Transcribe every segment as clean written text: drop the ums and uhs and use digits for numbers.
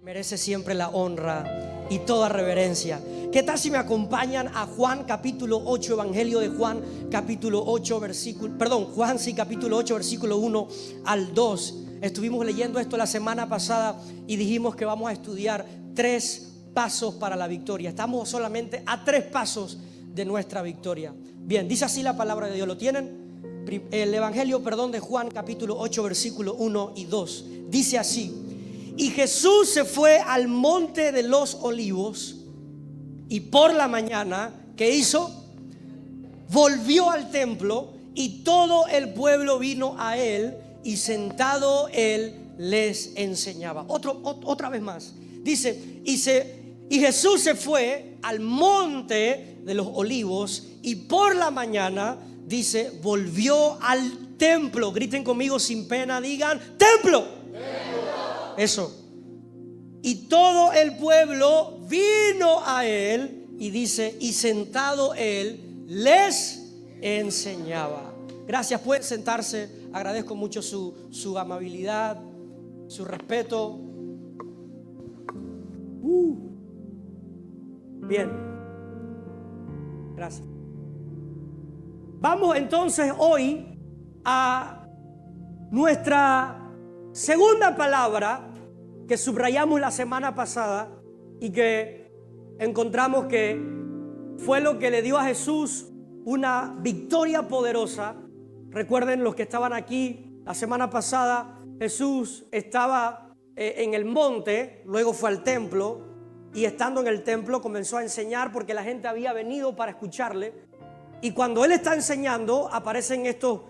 merece siempre la honra y toda reverencia. ¿Qué tal si me acompañan a Juan capítulo 8, Evangelio de Juan capítulo 8, capítulo 8, versículo 1 al 2. Estuvimos leyendo esto la semana pasada y dijimos que vamos a estudiar 3 pasos para la victoria. Estamos solamente a 3 pasos de nuestra victoria. Bien, dice así la palabra de Dios. ¿Lo tienen? El Evangelio, de Juan capítulo 8, versículo 1 y 2. Dice así: y Jesús se fue al monte de los olivos, y por la mañana, ¿qué hizo? Volvió al templo, y todo el pueblo vino a él, y sentado él les enseñaba. Otra vez más. Dice, y Jesús se fue al monte de los olivos, y por la mañana, dice, volvió al templo. Griten conmigo sin pena, digan: ¡templo! Eso. Y todo el pueblo vino a él, y dice, y sentado él les enseñaba. Gracias, pueden sentarse. Agradezco mucho su amabilidad, su respeto. Bien. Gracias. Vamos entonces hoy a nuestra segunda palabra que subrayamos la semana pasada y que encontramos que fue lo que le dio a Jesús una victoria poderosa. Recuerden los que estaban aquí la semana pasada, Jesús estaba en el monte, luego fue al templo, y estando en el templo comenzó a enseñar porque la gente había venido para escucharle. Y cuando él está enseñando, aparecen estos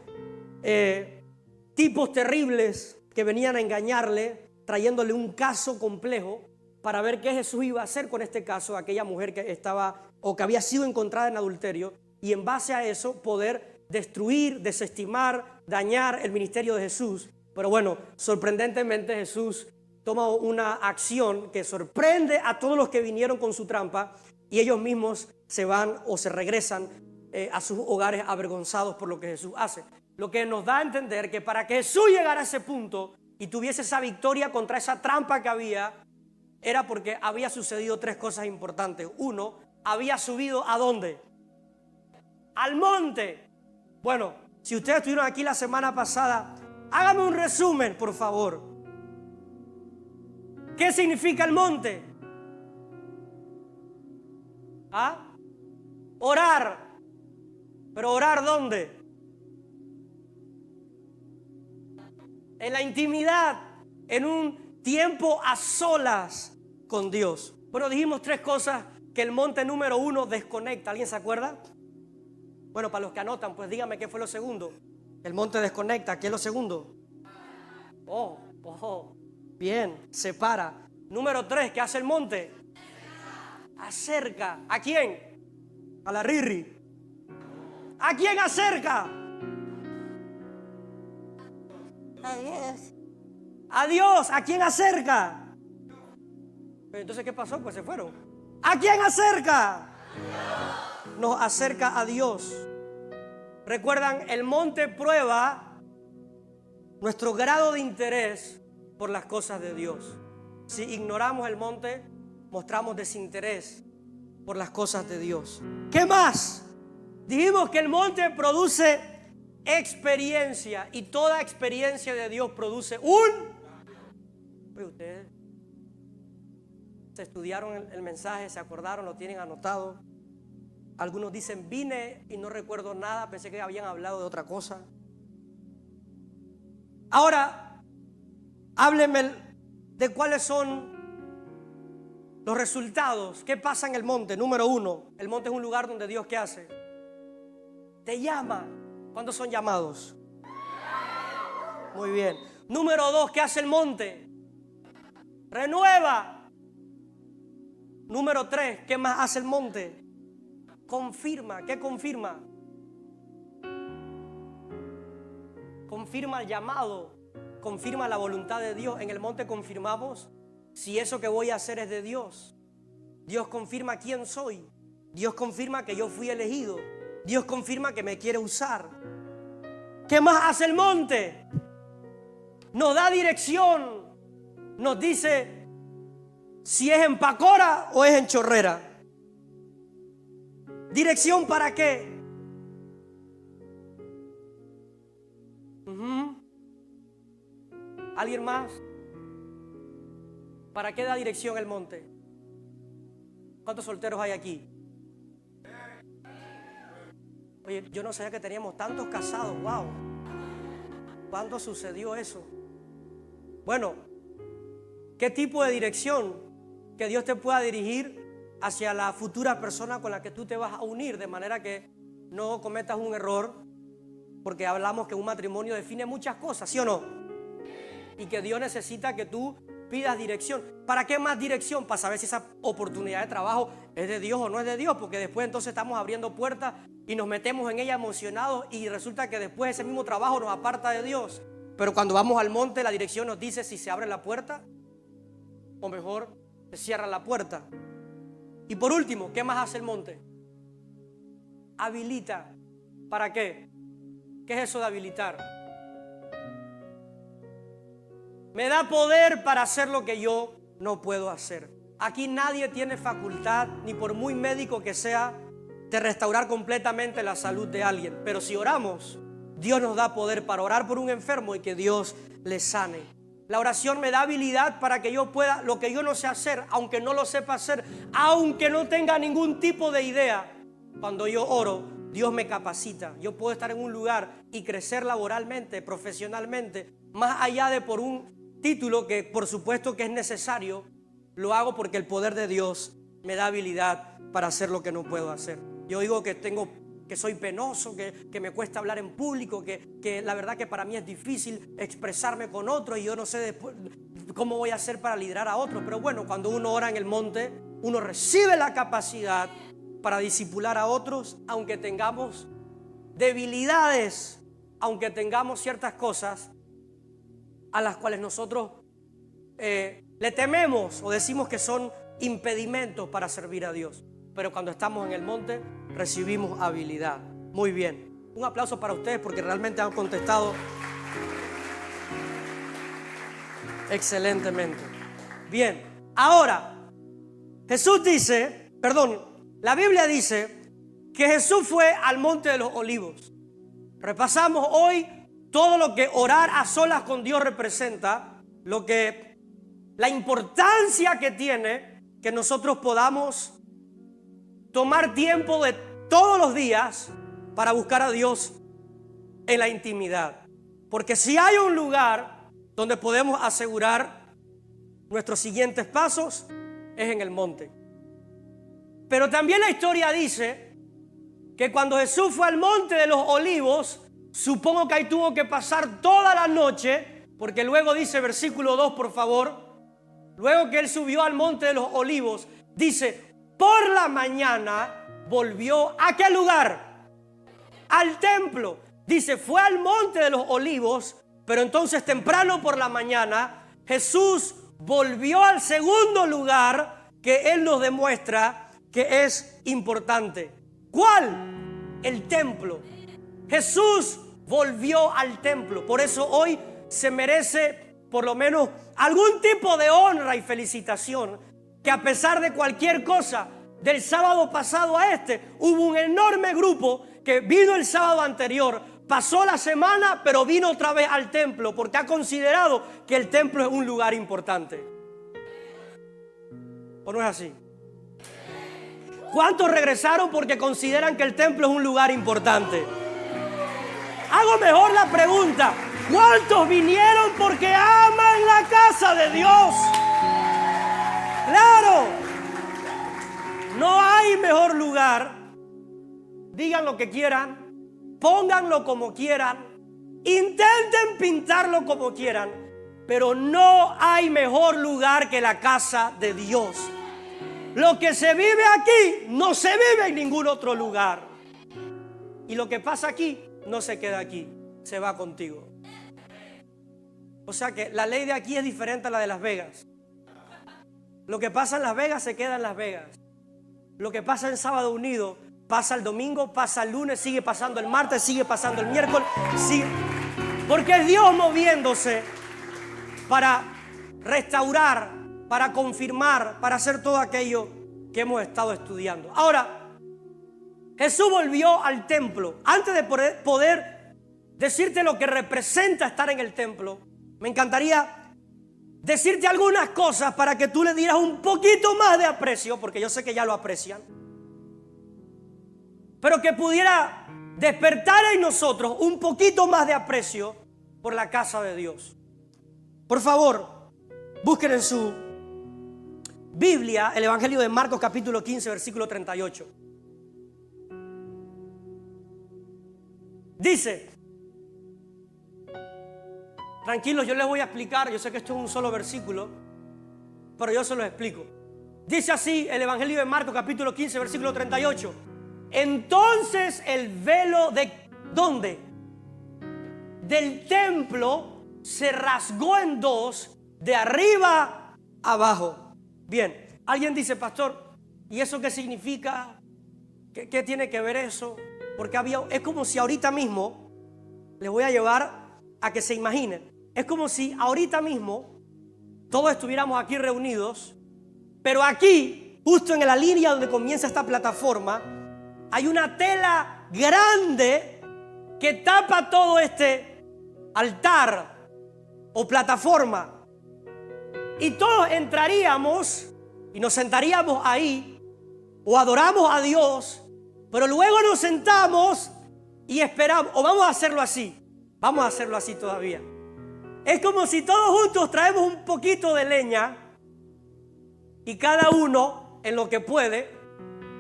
tipos terribles que venían a engañarle, trayéndole un caso complejo para ver qué Jesús iba a hacer con este caso, aquella mujer que estaba o que había sido encontrada en adulterio, y en base a eso poder destruir, desestimar, dañar el ministerio de Jesús. Pero bueno, sorprendentemente Jesús toma una acción que sorprende a todos los que vinieron con su trampa, y ellos mismos se van o se regresan a sus hogares avergonzados por lo que Jesús hace. Lo que nos da a entender que para que Jesús llegara a ese punto y tuviese esa victoria contra esa trampa que había, era porque había sucedido 3 cosas importantes. 1, había subido ¿a dónde? Al monte. Bueno, si ustedes estuvieron aquí la semana pasada, hágame un resumen, por favor. ¿Qué significa el monte? Orar. ¿Pero orar dónde? En la intimidad, en un tiempo a solas con Dios. Bueno, dijimos 3 cosas que el monte número 1 desconecta. ¿Alguien se acuerda? Bueno, para los que anotan, pues dígame qué fue lo segundo. El monte desconecta. ¿Qué es lo segundo? Bien, separa. Número 3, ¿qué hace el monte? Acerca. ¿A quién? A la Riri. ¿A quién acerca? A Dios. A Dios. ¿A quién acerca? Pero entonces, ¿qué pasó? Pues se fueron. ¿A quién acerca? Nos acerca a Dios. Recuerdan, el monte prueba nuestro grado de interés por las cosas de Dios. Si ignoramos el monte, mostramos desinterés por las cosas de Dios. ¿Qué más? Dijimos que el monte produce experiencia, y toda experiencia de Dios produce ustedes se estudiaron el mensaje, se acordaron, lo tienen anotado. Algunos dicen: vine y no recuerdo nada, pensé que habían hablado de otra cosa. Ahora, háblenme de cuáles son los resultados. ¿Qué pasa en el monte? Número 1, el monte es un lugar donde Dios, ¿qué hace? Te llama. ¿Cuántos son llamados? Muy bien. Número 2, ¿qué hace el monte? Renueva. Número 3, ¿qué más hace el monte? Confirma. ¿Qué confirma? Confirma el llamado, confirma la voluntad de Dios. En el monte confirmamos si eso que voy a hacer es de Dios. Dios confirma quién soy. Dios confirma que yo fui elegido. Dios confirma que me quiere usar. ¿Qué más hace el monte? Nos da dirección. Nos dice si es en Pacora o es en Chorrera. ¿Dirección para qué? ¿Alguien más? ¿Para qué da dirección el monte? ¿Cuántos solteros hay aquí? Oye, yo no sabía que teníamos tantos casados. Wow. ¿Cuándo sucedió eso? Bueno, ¿qué tipo de dirección que Dios te pueda dirigir hacia la futura persona con la que tú te vas a unir? De manera que no cometas un error, porque hablamos que un matrimonio define muchas cosas, ¿sí o no? Y que Dios necesita que tú pidas dirección. ¿Para qué más dirección? Para saber si esa oportunidad de trabajo es de Dios o no es de Dios, porque después entonces estamos abriendo puertas y nos metemos en ella emocionados y resulta que después ese mismo trabajo nos aparta de Dios. Pero cuando vamos al monte, la dirección nos dice si se abre la puerta o mejor se cierra la puerta. Y por último, ¿qué más hace el monte? Habilita. ¿Para qué? ¿Qué es eso de habilitar? Me da poder para hacer lo que yo no puedo hacer. Aquí nadie tiene facultad, ni por muy médico que sea, de restaurar completamente la salud de alguien. Pero si oramos, Dios nos da poder para orar por un enfermo y que Dios le sane. La oración me da habilidad para que yo pueda lo que yo no sé hacer, aunque no lo sepa hacer, aunque no tenga ningún tipo de idea. Cuando yo oro, Dios me capacita. Yo puedo estar en un lugar y crecer laboralmente, profesionalmente, más allá de por un título que por supuesto que es necesario. Lo hago porque el poder de Dios me da habilidad para hacer lo que no puedo hacer. Yo digo que soy penoso, que me cuesta hablar en público, que la verdad que para mí es difícil expresarme con otros y yo no sé después cómo voy a hacer para liderar a otros. Pero bueno, cuando uno ora en el monte, uno recibe la capacidad para discipular a otros, aunque tengamos debilidades, aunque tengamos ciertas cosas a las cuales nosotros le tememos o decimos que son impedimentos para servir a Dios. Pero cuando estamos en el monte recibimos habilidad. Muy bien, un aplauso para ustedes porque realmente han contestado excelentemente. Bien, ahora la Biblia dice que Jesús fue al monte de los olivos. Repasamos hoy todo lo que orar a solas con Dios representa, la importancia que tiene que nosotros podamos tomar tiempo de todos los días para buscar a Dios en la intimidad. Porque si hay un lugar donde podemos asegurar nuestros siguientes pasos, es en el monte. Pero también la historia dice que cuando Jesús fue al monte de los olivos, supongo que ahí tuvo que pasar toda la noche, porque luego dice, versículo 2, por favor, luego que él subió al monte de los olivos, dice, por la mañana volvió ¿a qué lugar? Al templo. Dice, fue al monte de los olivos, pero entonces temprano por la mañana Jesús volvió al segundo lugar que él nos demuestra que es importante. ¿Cuál? El templo. Jesús volvió al templo. Por eso hoy se merece por lo menos algún tipo de honra y felicitación, que a pesar de cualquier cosa, del sábado pasado a hubo un enorme grupo que vino el sábado anterior, pasó la semana, pero vino otra vez al templo porque ha considerado que el templo es un lugar importante. ¿O no es así? ¿Cuántos regresaron porque consideran que el templo es un lugar importante? Hago mejor la pregunta: ¿cuántos vinieron porque aman la casa de Dios? Claro, no hay mejor lugar. Digan lo que quieran, pónganlo como quieran, intenten pintarlo como quieran, pero no hay mejor lugar que la casa de Dios. Lo que se vive aquí no se vive en ningún otro lugar. Y lo que pasa aquí no se queda aquí, se va contigo. O sea que la ley de aquí es diferente a la de Las Vegas. Lo que pasa en Las Vegas se queda en Las Vegas. Lo que pasa en Sábado Unido pasa el domingo, pasa el lunes, sigue pasando el martes, sigue pasando el miércoles, sigue. Porque es Dios moviéndose para restaurar para confirmar, para hacer todo aquello que hemos estado estudiando. Ahora, Jesús volvió al templo. Antes de poder decirte lo que representa estar en el templo, me encantaría decirte algunas cosas para que tú le dieras un poquito más de aprecio, porque yo sé que ya lo aprecian, pero que pudiera despertar en nosotros un poquito más de aprecio por la casa de Dios. Por favor, busquen en su Biblia el Evangelio de Marcos capítulo 15 versículo 38. Dice, tranquilos, yo les voy a explicar, yo sé que esto es un solo versículo, pero yo se lo explico. Dice así el Evangelio de Marcos capítulo 15 versículo 38. Entonces el velo de ¿dónde? Del templo se rasgó en dos, de arriba abajo. Bien, alguien dice, pastor, ¿y eso qué significa? ¿Qué tiene que ver eso? Porque es como si ahorita mismo, les voy a llevar a que se imaginen, es como si ahorita mismo todos estuviéramos aquí reunidos, pero aquí, justo en la línea donde comienza esta plataforma, hay una tela grande que tapa todo este altar o plataforma. Y todos entraríamos y nos sentaríamos ahí o adoramos a Dios, pero luego nos sentamos y esperamos. O vamos a hacerlo así. Vamos a hacerlo así todavía. Es como si todos juntos traemos un poquito de leña y cada uno en lo que puede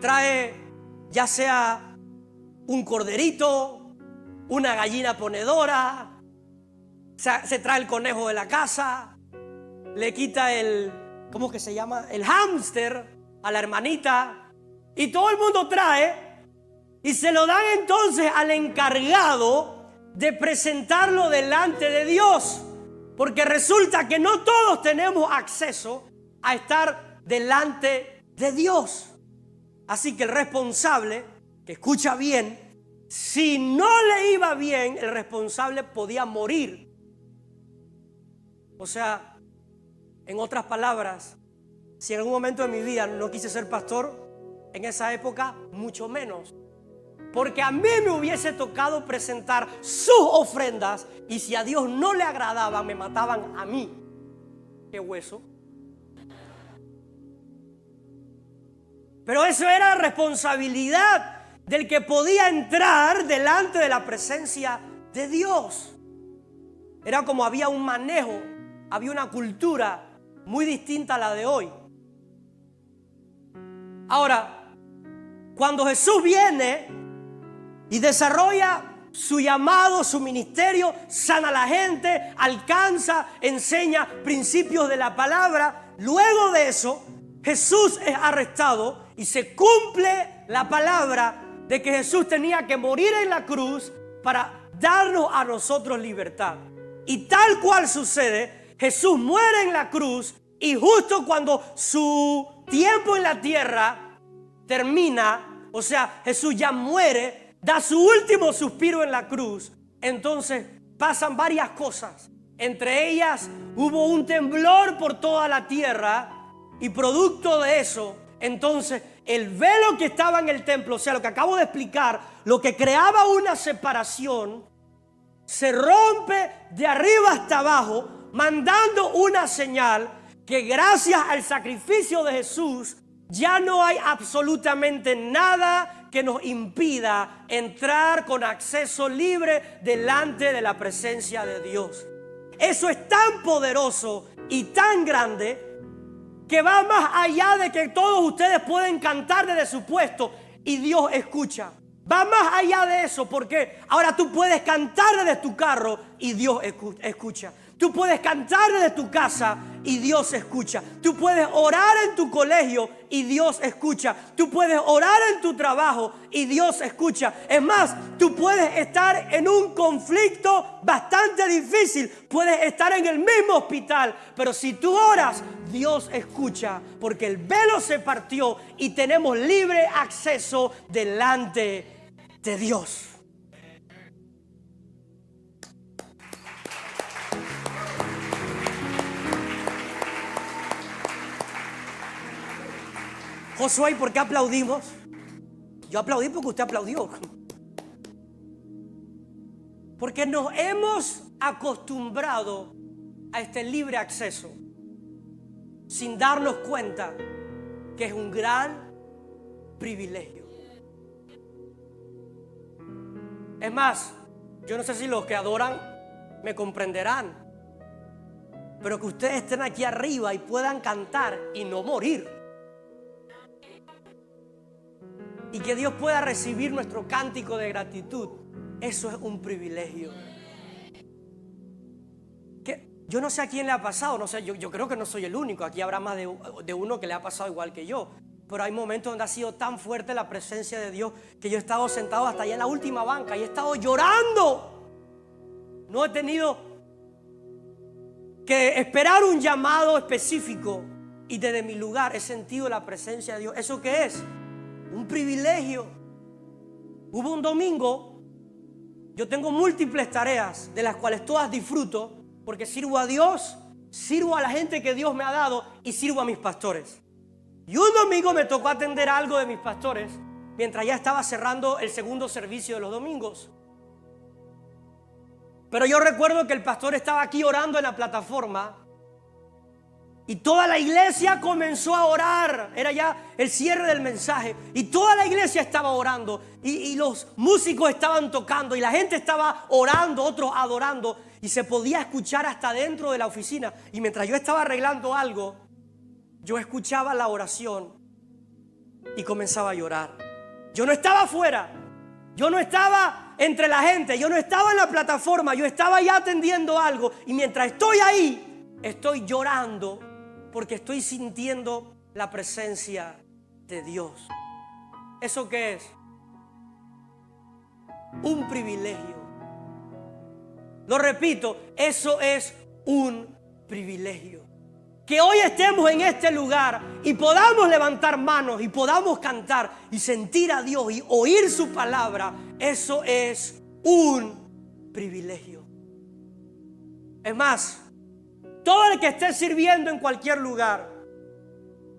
trae ya sea un corderito, una gallina ponedora, se trae el conejo de la casa, le quita ¿cómo que se llama? El hámster a la hermanita, y todo el mundo trae y se lo dan entonces al encargado de presentarlo delante de Dios, porque resulta que no todos tenemos acceso a estar delante de Dios. Así que el responsable, que escucha bien, si no le iba bien, el responsable podía morir. O sea, en otras palabras, si en algún momento de mi vida no quise ser pastor, en esa época mucho menos. Porque a mí me hubiese tocado presentar sus ofrendas y si a Dios no le agradaban, me mataban a mí. ¡Qué hueso! Pero eso era responsabilidad del que podía entrar delante de la presencia de Dios. Era como había un manejo, había una cultura muy distinta a la de hoy. Ahora, cuando Jesús viene y desarrolla su llamado, su ministerio, sana a la gente, alcanza, enseña principios de la palabra, luego de eso, Jesús es arrestado y se cumple la palabra de que Jesús tenía que morir en la cruz para darnos a nosotros libertad. Y tal cual sucede, Jesús muere en la cruz y justo cuando su tiempo en la tierra termina, o sea, Jesús ya muere, da su último suspiro en la cruz, entonces pasan varias cosas. Entre ellas hubo un temblor por toda la tierra y producto de eso, entonces el velo que estaba en el templo, o sea, lo que acabo de explicar, lo que creaba una separación, se rompe de arriba hasta abajo, mandando una señal que gracias al sacrificio de Jesús ya no hay absolutamente nada que nos impida entrar con acceso libre delante de la presencia de Dios. Eso es tan poderoso y tan grande que va más allá de que todos ustedes pueden cantar desde su puesto y Dios escucha. Va más allá de eso, porque ahora tú puedes cantar desde tu carro y Dios escucha. Tú puedes cantar desde tu casa y Dios escucha. Tú puedes orar en tu colegio y Dios escucha. Tú puedes orar en tu trabajo y Dios escucha. Es más, tú puedes estar en un conflicto bastante difícil. Puedes estar en el mismo hospital, pero si tú oras, Dios escucha, porque el velo se partió y tenemos libre acceso delante de Dios. Josué, ¿y por qué aplaudimos? Yo aplaudí porque usted aplaudió. Porque nos hemos acostumbrado a este libre acceso sin darnos cuenta que es un gran privilegio. Es más, yo no sé si los que adoran me comprenderán, pero que ustedes estén aquí arriba y puedan cantar y no morir, y que Dios pueda recibir nuestro cántico de gratitud, eso es un privilegio. Que yo no sé a quién le ha pasado, no sé, yo creo que no soy el único, aquí habrá más de uno que le ha pasado igual que yo. Pero hay momentos donde ha sido tan fuerte la presencia de Dios que yo he estado sentado hasta allá en la última banca y he estado llorando. No he tenido que esperar un llamado específico y desde mi lugar he sentido la presencia de Dios. ¿Eso qué es? Un privilegio. Hubo un domingo, yo tengo múltiples tareas de las cuales todas disfruto porque sirvo a Dios, sirvo a la gente que Dios me ha dado y sirvo a mis pastores. Y un domingo me tocó atender algo de mis pastores mientras ya estaba cerrando el segundo servicio de los domingos. Pero yo recuerdo que el pastor estaba aquí orando en la plataforma y toda la iglesia comenzó a orar. Era ya el cierre del mensaje y toda la iglesia estaba orando y los músicos estaban tocando y la gente estaba orando, otros adorando, y se podía escuchar hasta dentro de la oficina. Y mientras yo estaba arreglando algo, yo escuchaba la oración y comenzaba a llorar. Yo no estaba afuera, yo no estaba entre la gente, yo no estaba en la plataforma, yo estaba ya atendiendo algo. Y mientras estoy ahí, estoy llorando porque estoy sintiendo la presencia de Dios. ¿Eso qué es? Un privilegio. Lo repito, eso es un privilegio. Que hoy estemos en este lugar y podamos levantar manos y podamos cantar y sentir a Dios y oír su palabra, eso es un privilegio. Es más, todo el que esté sirviendo en cualquier lugar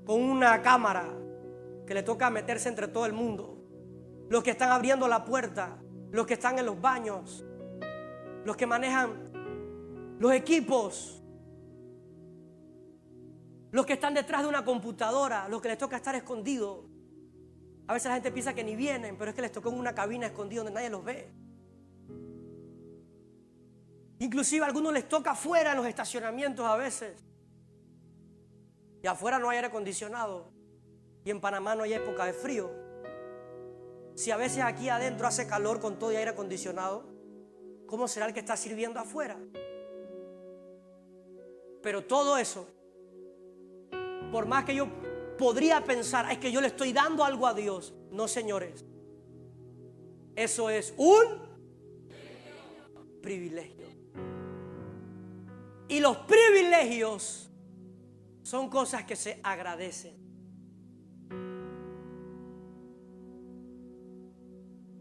con una cámara que le toca meterse entre todo el mundo, los que están abriendo la puerta, los que están en los baños, los que manejan los equipos, los que están detrás de una computadora, los que les toca estar escondidos. A veces la gente piensa que ni vienen, pero es que les tocó en una cabina escondida donde nadie los ve. Inclusive a algunos les toca afuera en los estacionamientos a veces. Y afuera no hay aire acondicionado. Y en Panamá no hay época de frío. Si a veces aquí adentro hace calor con todo y aire acondicionado, ¿cómo será el que está sirviendo afuera? Pero todo eso, por más que yo podría pensar, es que yo le estoy dando algo a Dios. No, señores. Eso es un privilegio. Y los privilegios son cosas que se agradecen.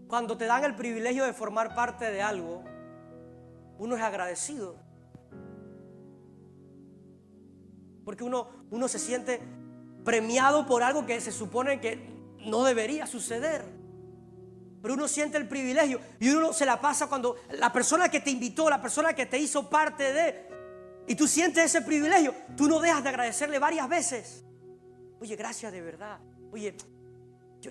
Cuando te dan el privilegio de formar parte de algo, uno es agradecido. Porque uno se siente premiado por algo que se supone que no debería suceder. Pero uno siente el privilegio y uno se la pasa cuando la persona que te invitó, la persona que te hizo parte de, y tú sientes ese privilegio, tú no dejas de agradecerle varias veces. Oye, gracias de verdad. Oye,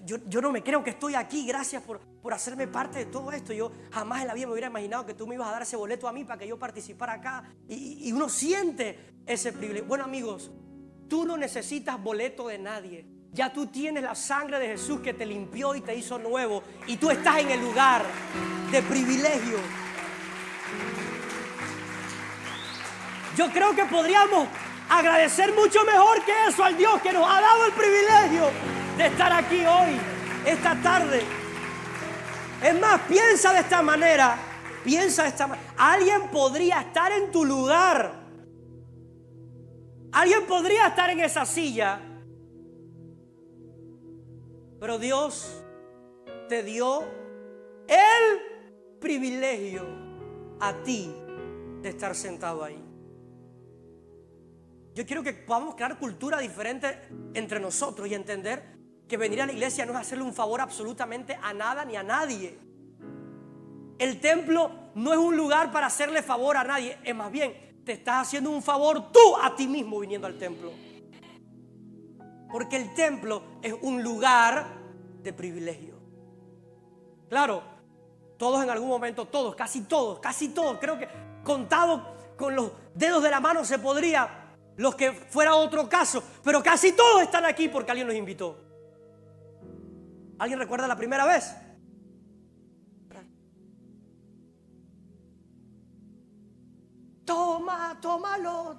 yo no me creo que estoy aquí. Gracias por hacerme parte de todo esto. Yo jamás en la vida me hubiera imaginado que tú me ibas a dar ese boleto a mí para que yo participara acá. Y uno siente ese privilegio. Bueno, amigos, tú no necesitas boleto de nadie. Ya tú tienes la sangre de Jesús que te limpió y te hizo nuevo. Y tú estás en el lugar de privilegio. Yo creo que podríamos agradecer mucho mejor que eso al Dios que nos ha dado el privilegio de estar aquí hoy, esta tarde. Es más, piensa de esta manera. Alguien podría estar en tu lugar. Alguien podría estar en esa silla. Pero Dios te dio el privilegio a ti de estar sentado ahí. Yo quiero que podamos crear cultura diferente entre nosotros y entender que venir a la iglesia no es hacerle un favor absolutamente a nada ni a nadie. El templo no es un lugar para hacerle favor a nadie. Es más bien, te estás haciendo un favor tú a ti mismo viniendo al templo. Porque el templo es un lugar de privilegio. Claro, todos en algún momento, casi todos, creo que contado con los dedos de la mano se podría, los que fuera otro caso, pero casi todos están aquí porque alguien los invitó. ¿Alguien recuerda la primera vez? Tómalo.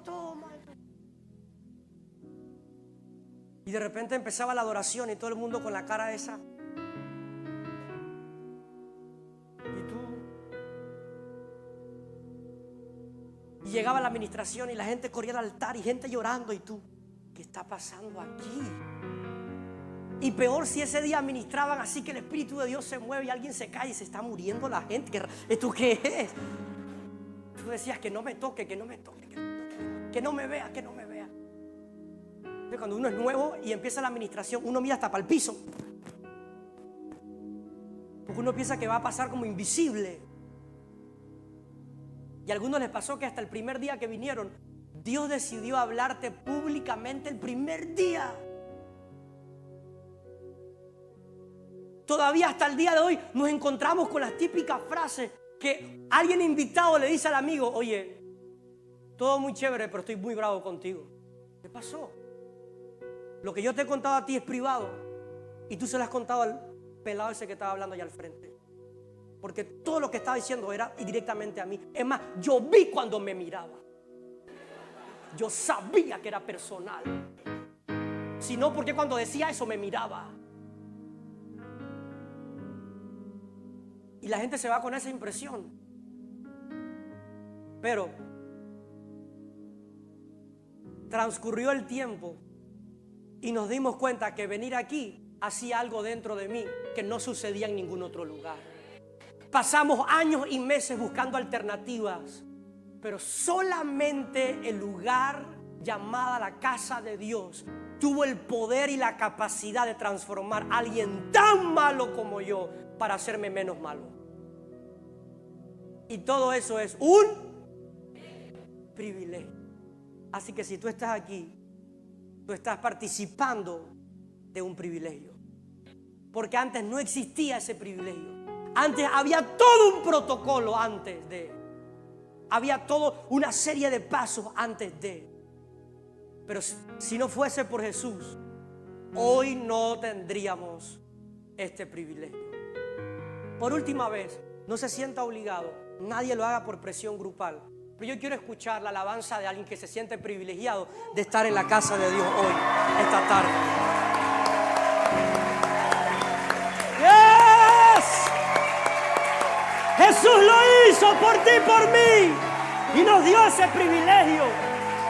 Y de repente empezaba la adoración y todo el mundo con la cara esa. Y tú. Y llegaba la administración y la gente corría al altar y gente llorando. Y tú, ¿qué está pasando aquí? Y peor si ese día administraban así que el Espíritu de Dios se mueve y alguien se cae y se está muriendo la gente. ¿Esto qué es? Tú decías que no me toque, que no me me vea. Entonces, cuando uno es nuevo y empieza la administración, uno mira hasta para el piso, porque uno piensa que va a pasar como invisible. Y a algunos les pasó que hasta el primer día que vinieron, Dios decidió hablarte públicamente el primer día. Todavía hasta el día de hoy nos encontramos con las típicas frases que alguien invitado le dice al amigo: oye, todo muy chévere, pero estoy muy bravo contigo. ¿Qué pasó? Lo que yo te he contado a ti es privado y tú se lo has contado al pelado ese que estaba hablando allá al frente. Porque todo lo que estaba diciendo era directamente a mí. Es más, yo vi cuando me miraba. Yo sabía que era personal. Si no, porque cuando decía eso me miraba. Y la gente se va con esa impresión. Pero transcurrió el tiempo y nos dimos cuenta que venir aquí hacía algo dentro de mí que no sucedía en ningún otro lugar. Pasamos años y meses buscando alternativas, pero solamente el lugar llamado la casa de Dios tuvo el poder y la capacidad de transformar a alguien tan malo como yo para hacerme menos malo. Y todo eso es un privilegio. Así que si tú estás aquí, tú estás participando de un privilegio. Porque antes no existía ese privilegio. Antes había todo un protocolo antes de. Había toda una serie de pasos antes de. Pero si no fuese por Jesús, hoy no tendríamos este privilegio. Por última vez, no se sienta obligado. Nadie lo haga por presión grupal. Pero yo quiero escuchar la alabanza de alguien que se siente privilegiado de estar en la casa de Dios hoy, esta tarde. ¡Yes! Jesús lo hizo por ti y por mí. Y nos dio ese privilegio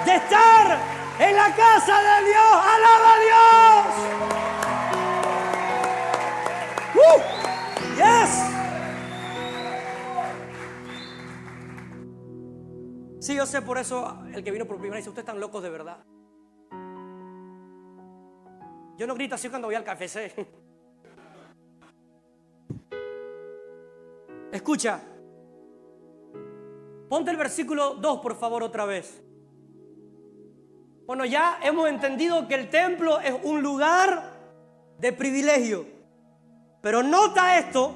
de estar en la casa de Dios. ¡Alaba a Dios! ¡Yes! Sí, yo sé, por eso el que vino por primera vez dice: ustedes están locos de verdad. Yo no grito así cuando voy al KFC. Escucha. Ponte el versículo 2, por favor, otra vez. Bueno, ya hemos entendido que el templo es un lugar de privilegio. Pero nota esto.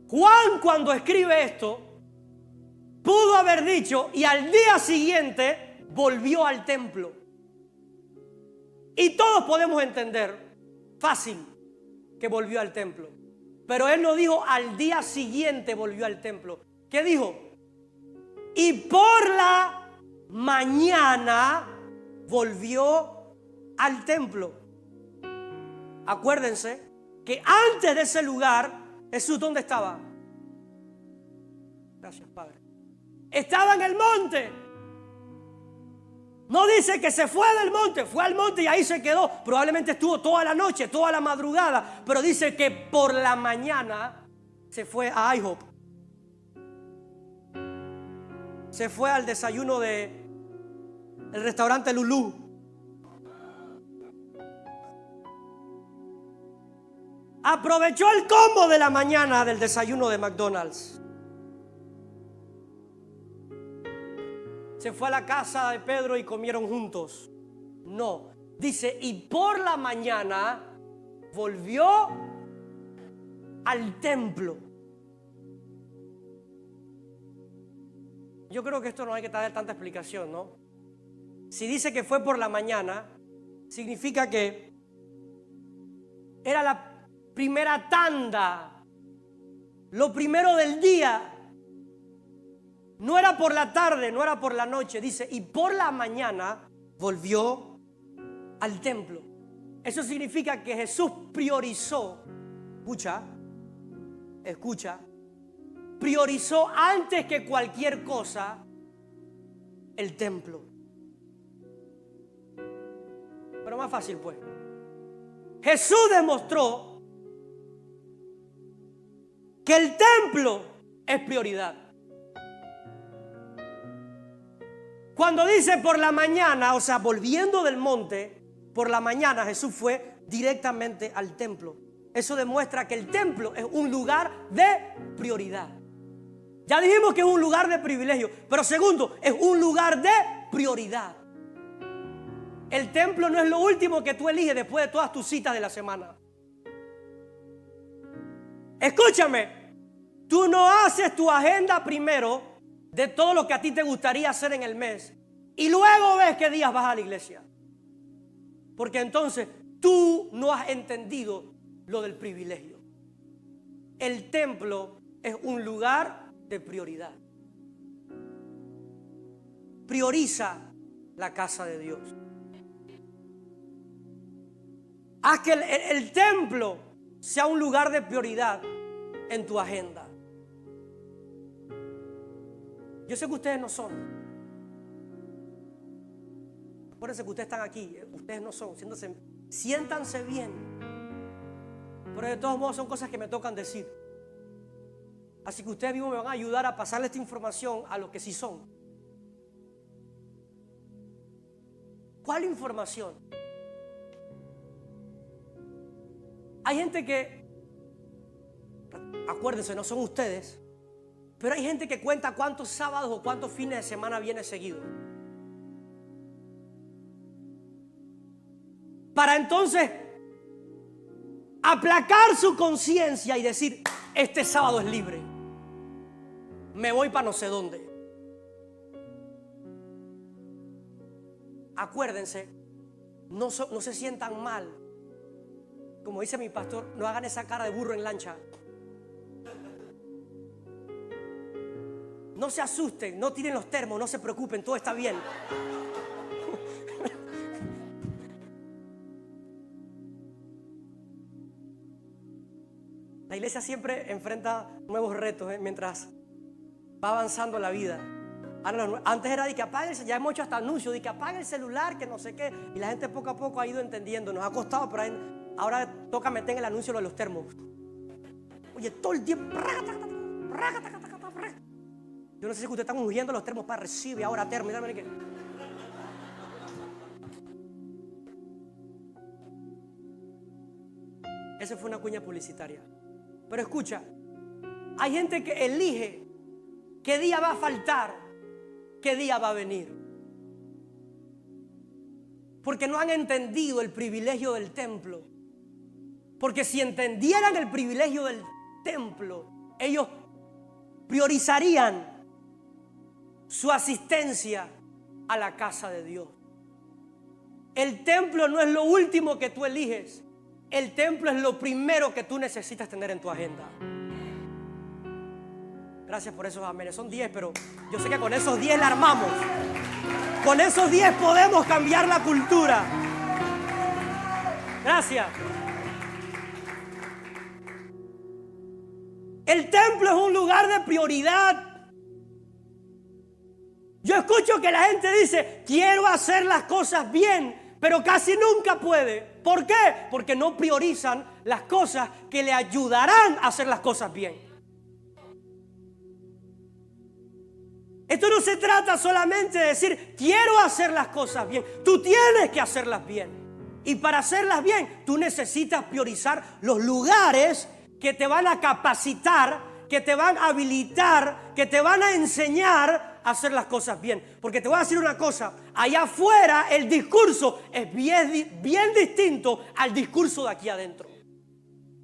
Juan, cuando escribe esto, pudo haber dicho: y al día siguiente volvió al templo. Y todos podemos entender fácil que volvió al templo. Pero él no dijo al día siguiente volvió al templo. ¿Qué dijo? Y por la mañana volvió al templo. Acuérdense que antes de ese lugar, Jesús, ¿dónde estaba? Gracias, Padre. Estaba en el monte. No dice que se fue del monte, fue al monte y ahí se quedó. Probablemente estuvo toda la noche, toda la madrugada. Pero dice que por la mañana se fue a IHOP. Se fue al desayuno del restaurante Lulú. aprovechó el combo de la mañana del desayuno de McDonald's. Se fue a la casa de Pedro y comieron juntos. No, dice, y por la mañana volvió al templo. Yo creo que esto no hay que dar tanta explicación, ¿no? Si dice que fue por la mañana, significa que era la primera tanda, lo primero del día. No era por la tarde, no era por la noche. Dice, y por la mañana volvió al templo. Eso significa que Jesús priorizó, escucha, priorizó antes que cualquier cosa el templo. Pero más fácil pues. Jesús demostró que el templo es prioridad. Cuando dice por la mañana, o sea, volviendo del monte, por la mañana Jesús fue directamente al templo. Eso demuestra que el templo es un lugar de prioridad. Ya dijimos que es un lugar de privilegio, pero segundo, es un lugar de prioridad. El templo no es lo último que tú eliges después de todas tus citas de la semana. Escúchame, tú no haces tu agenda primero de todo lo que a ti te gustaría hacer en el mes y luego ves qué días vas a la iglesia. Porque entonces tú no has entendido lo del privilegio. El templo es un lugar de prioridad. Prioriza la casa de Dios. Haz que el templo sea un lugar de prioridad en tu agenda. Yo sé que ustedes no son. Acuérdense que ustedes están aquí. Ustedes no son. Siéntanse bien. Pero de todos modos son cosas que me tocan decir. Así que ustedes mismos me van a ayudar a pasarle esta información a los que sí son. ¿Cuál información? Hay gente que, acuérdense, no son ustedes, pero hay gente que cuenta cuántos sábados o cuántos fines de semana viene seguido. Para entonces aplacar su conciencia y decir, este sábado es libre. Me voy para no sé dónde. Acuérdense, no se sientan mal. Como dice mi pastor, no hagan esa cara de burro en lancha. No se asusten, no tiren los termos, no se preocupen, todo está bien. La iglesia siempre enfrenta nuevos retos, mientras va avanzando la vida. Antes era de que apaguen, ya hemos hecho hasta anuncios de que apaguen el celular, que no sé qué. Y la gente poco a poco ha ido entendiendo. Nos ha costado, pero ahora toca meter en el anuncio lo de los termos. Oye, todo el tiempo. Yo no sé si ustedes están ungiendo los termos para recibir ahora termo. Esa fue una cuña publicitaria. Pero escucha, hay gente que elige qué día va a faltar, qué día va a venir. Porque no han entendido el privilegio del templo. Porque si entendieran el privilegio del templo, ellos priorizarían su asistencia a la casa de Dios. El templo no es lo último que tú eliges. El templo es lo primero que tú necesitas tener en tu agenda. Gracias por esos amenes. Son 10, pero yo sé que con esos 10 la armamos. Con esos 10 podemos cambiar la cultura. Gracias. El templo es un lugar de prioridad. Yo escucho que la gente dice, quiero hacer las cosas bien, pero casi nunca puede. ¿Por qué? Porque no priorizan las cosas que le ayudarán a hacer las cosas bien. Esto no se trata solamente de decir, quiero hacer las cosas bien. Tú tienes que hacerlas bien. Y para hacerlas bien, tú necesitas priorizar los lugares que te van a capacitar, que te van a habilitar, que te van a enseñar a hacer las cosas bien. Porque te voy a decir una cosa, allá afuera el discurso es bien distinto al discurso de aquí adentro.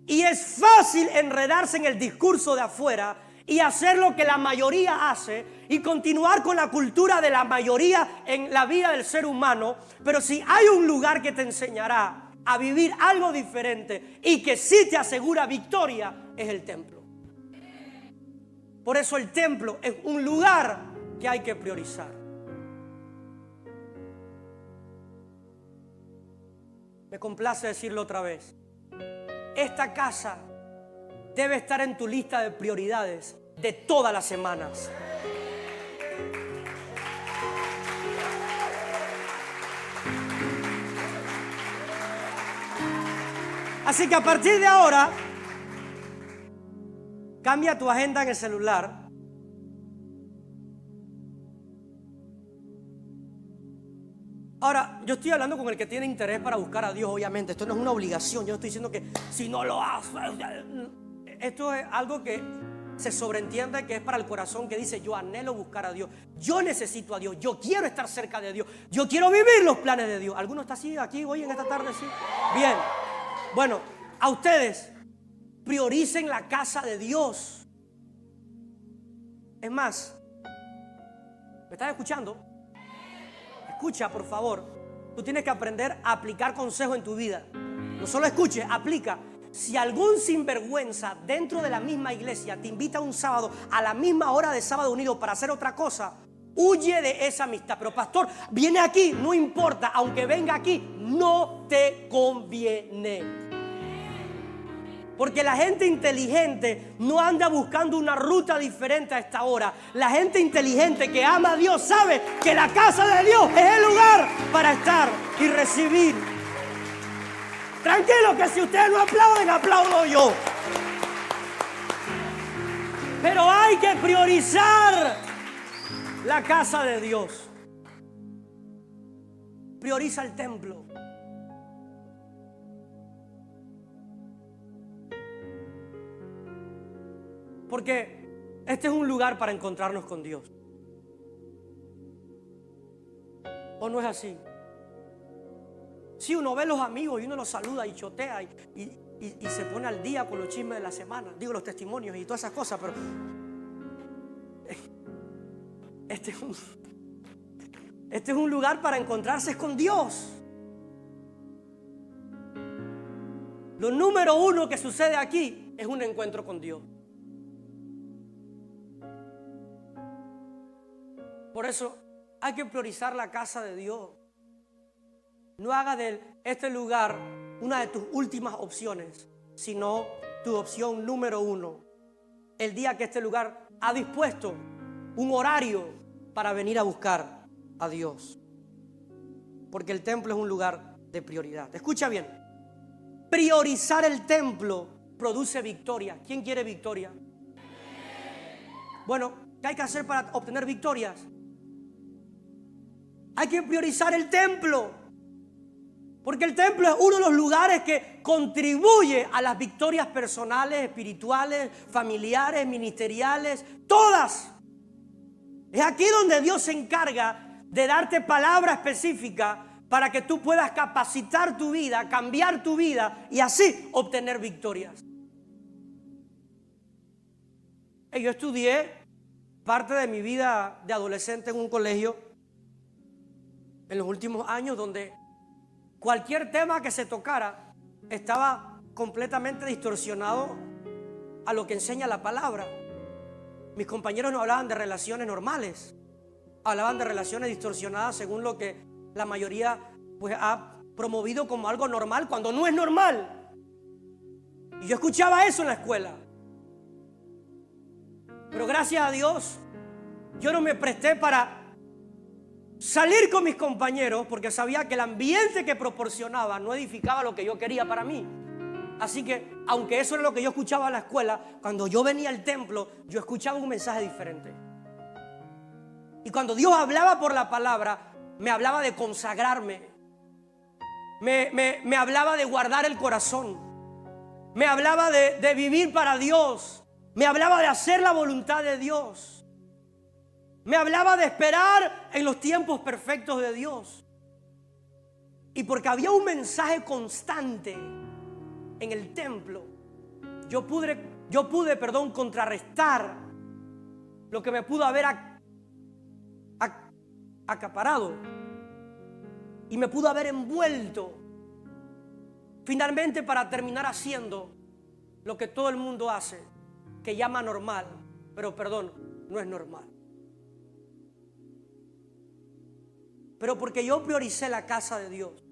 Y es fácil enredarse en el discurso de afuera y hacer lo que la mayoría hace y continuar con la cultura de la mayoría en la vida del ser humano. Pero si hay un lugar que te enseñará a vivir algo diferente y que sí te asegura victoria, es el templo. Por eso el templo es un lugar que hay que priorizar. Me complace decirlo otra vez. Esta casa debe estar en tu lista de prioridades de todas las semanas. Así que a partir de ahora, cambia tu agenda en el celular. Ahora, yo estoy hablando con el que tiene interés para buscar a Dios, obviamente. Esto no es una obligación. Yo no estoy diciendo que si no lo haces. Esto es algo que se sobreentiende que es para el corazón que dice: yo anhelo buscar a Dios. Yo necesito a Dios. Yo quiero estar cerca de Dios. Yo quiero vivir los planes de Dios. ¿Alguno está así aquí hoy en esta tarde? Sí. Bien. Bueno, a ustedes, prioricen la casa de Dios. Es más, ¿me están escuchando? Escucha, por favor. Tú tienes que aprender a aplicar consejos en tu vida. No solo escuche, aplica. Si algún sinvergüenza dentro de la misma iglesia te invita un sábado a la misma hora de Sábado Unido para hacer otra cosa, huye de esa amistad. Pero pastor, viene aquí, no importa. Aunque venga aquí, no te conviene. Porque la gente inteligente no anda buscando una ruta diferente a esta hora. La gente inteligente que ama a Dios sabe que la casa de Dios es el lugar para estar y recibir. Tranquilo, que si ustedes no aplauden, aplaudo yo. Pero hay que priorizar la casa de Dios. Prioriza el templo. Porque este es un lugar para encontrarnos con Dios. ¿O no es así? Si uno ve los amigos y uno los saluda y chotea y se pone al día con los chismes de la semana, digo, los testimonios y todas esas cosas, pero este es un lugar para encontrarse con Dios. Lo número uno que sucede aquí es un encuentro con Dios. Por eso hay que priorizar la casa de Dios. No hagas de este lugar una de tus últimas opciones, sino tu opción número uno. El día que este lugar ha dispuesto un horario para venir a buscar a Dios. Porque el templo es un lugar de prioridad. Escucha bien. Priorizar el templo produce victoria. ¿Quién quiere victoria? Bueno, ¿qué hay que hacer para obtener victorias? Hay que priorizar el templo. Porque el templo es uno de los lugares que contribuye a las victorias personales, espirituales, familiares, ministeriales, todas. Es aquí donde Dios se encarga de darte palabra específica para que tú puedas capacitar tu vida, cambiar tu vida y así obtener victorias. Yo estudié parte de mi vida de adolescente en un colegio en los últimos años donde cualquier tema que se tocara estaba completamente distorsionado a lo que enseña la palabra. Mis compañeros no hablaban de relaciones normales, hablaban de relaciones distorsionadas según lo que la mayoría pues ha promovido como algo normal cuando no es normal. Y yo escuchaba eso en la escuela. Pero gracias a Dios yo no me presté para salir con mis compañeros porque sabía que el ambiente que proporcionaba no edificaba lo que yo quería para mí. Así que, aunque eso era lo que yo escuchaba en la escuela, cuando yo venía al templo, yo escuchaba un mensaje diferente. Y cuando Dios hablaba por la palabra, me hablaba de consagrarme, me hablaba de guardar el corazón, me hablaba de vivir para Dios, me hablaba de hacer la voluntad de Dios, me hablaba de esperar en los tiempos perfectos de Dios. Y porque había un mensaje constante en el templo, yo pude, contrarrestar lo que me pudo haber acaparado y me pudo haber envuelto finalmente para terminar haciendo lo que todo el mundo hace, que llama normal, pero no es normal. Pero porque yo prioricé la casa de Dios.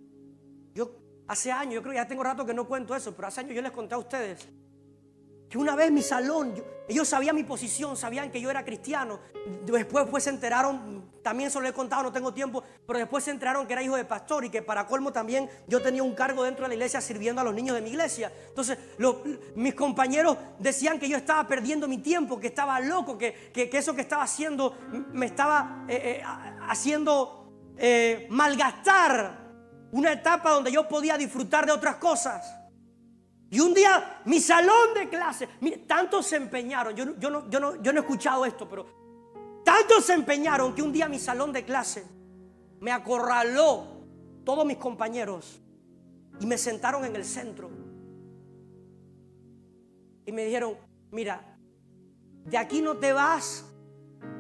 Yo hace años, yo creo que ya tengo rato que no cuento eso, pero hace años yo les conté a ustedes que una vez mi salón, ellos sabían mi posición, sabían que yo era cristiano. Después se enteraron, también se lo he contado, no tengo tiempo, pero después se enteraron que era hijo de pastor y que para colmo también yo tenía un cargo dentro de la iglesia sirviendo a los niños de mi iglesia. Entonces mis compañeros decían que yo estaba perdiendo mi tiempo, que estaba loco, que eso que estaba haciendo me estaba haciendo malgastar una etapa donde yo podía disfrutar de otras cosas. Y un día mi salón de clase, mire, tantos se empeñaron, yo no he escuchado esto, pero tantos se empeñaron que un día mi salón de clase me acorraló todos mis compañeros y me sentaron en el centro y me dijeron: mira, de aquí no te vas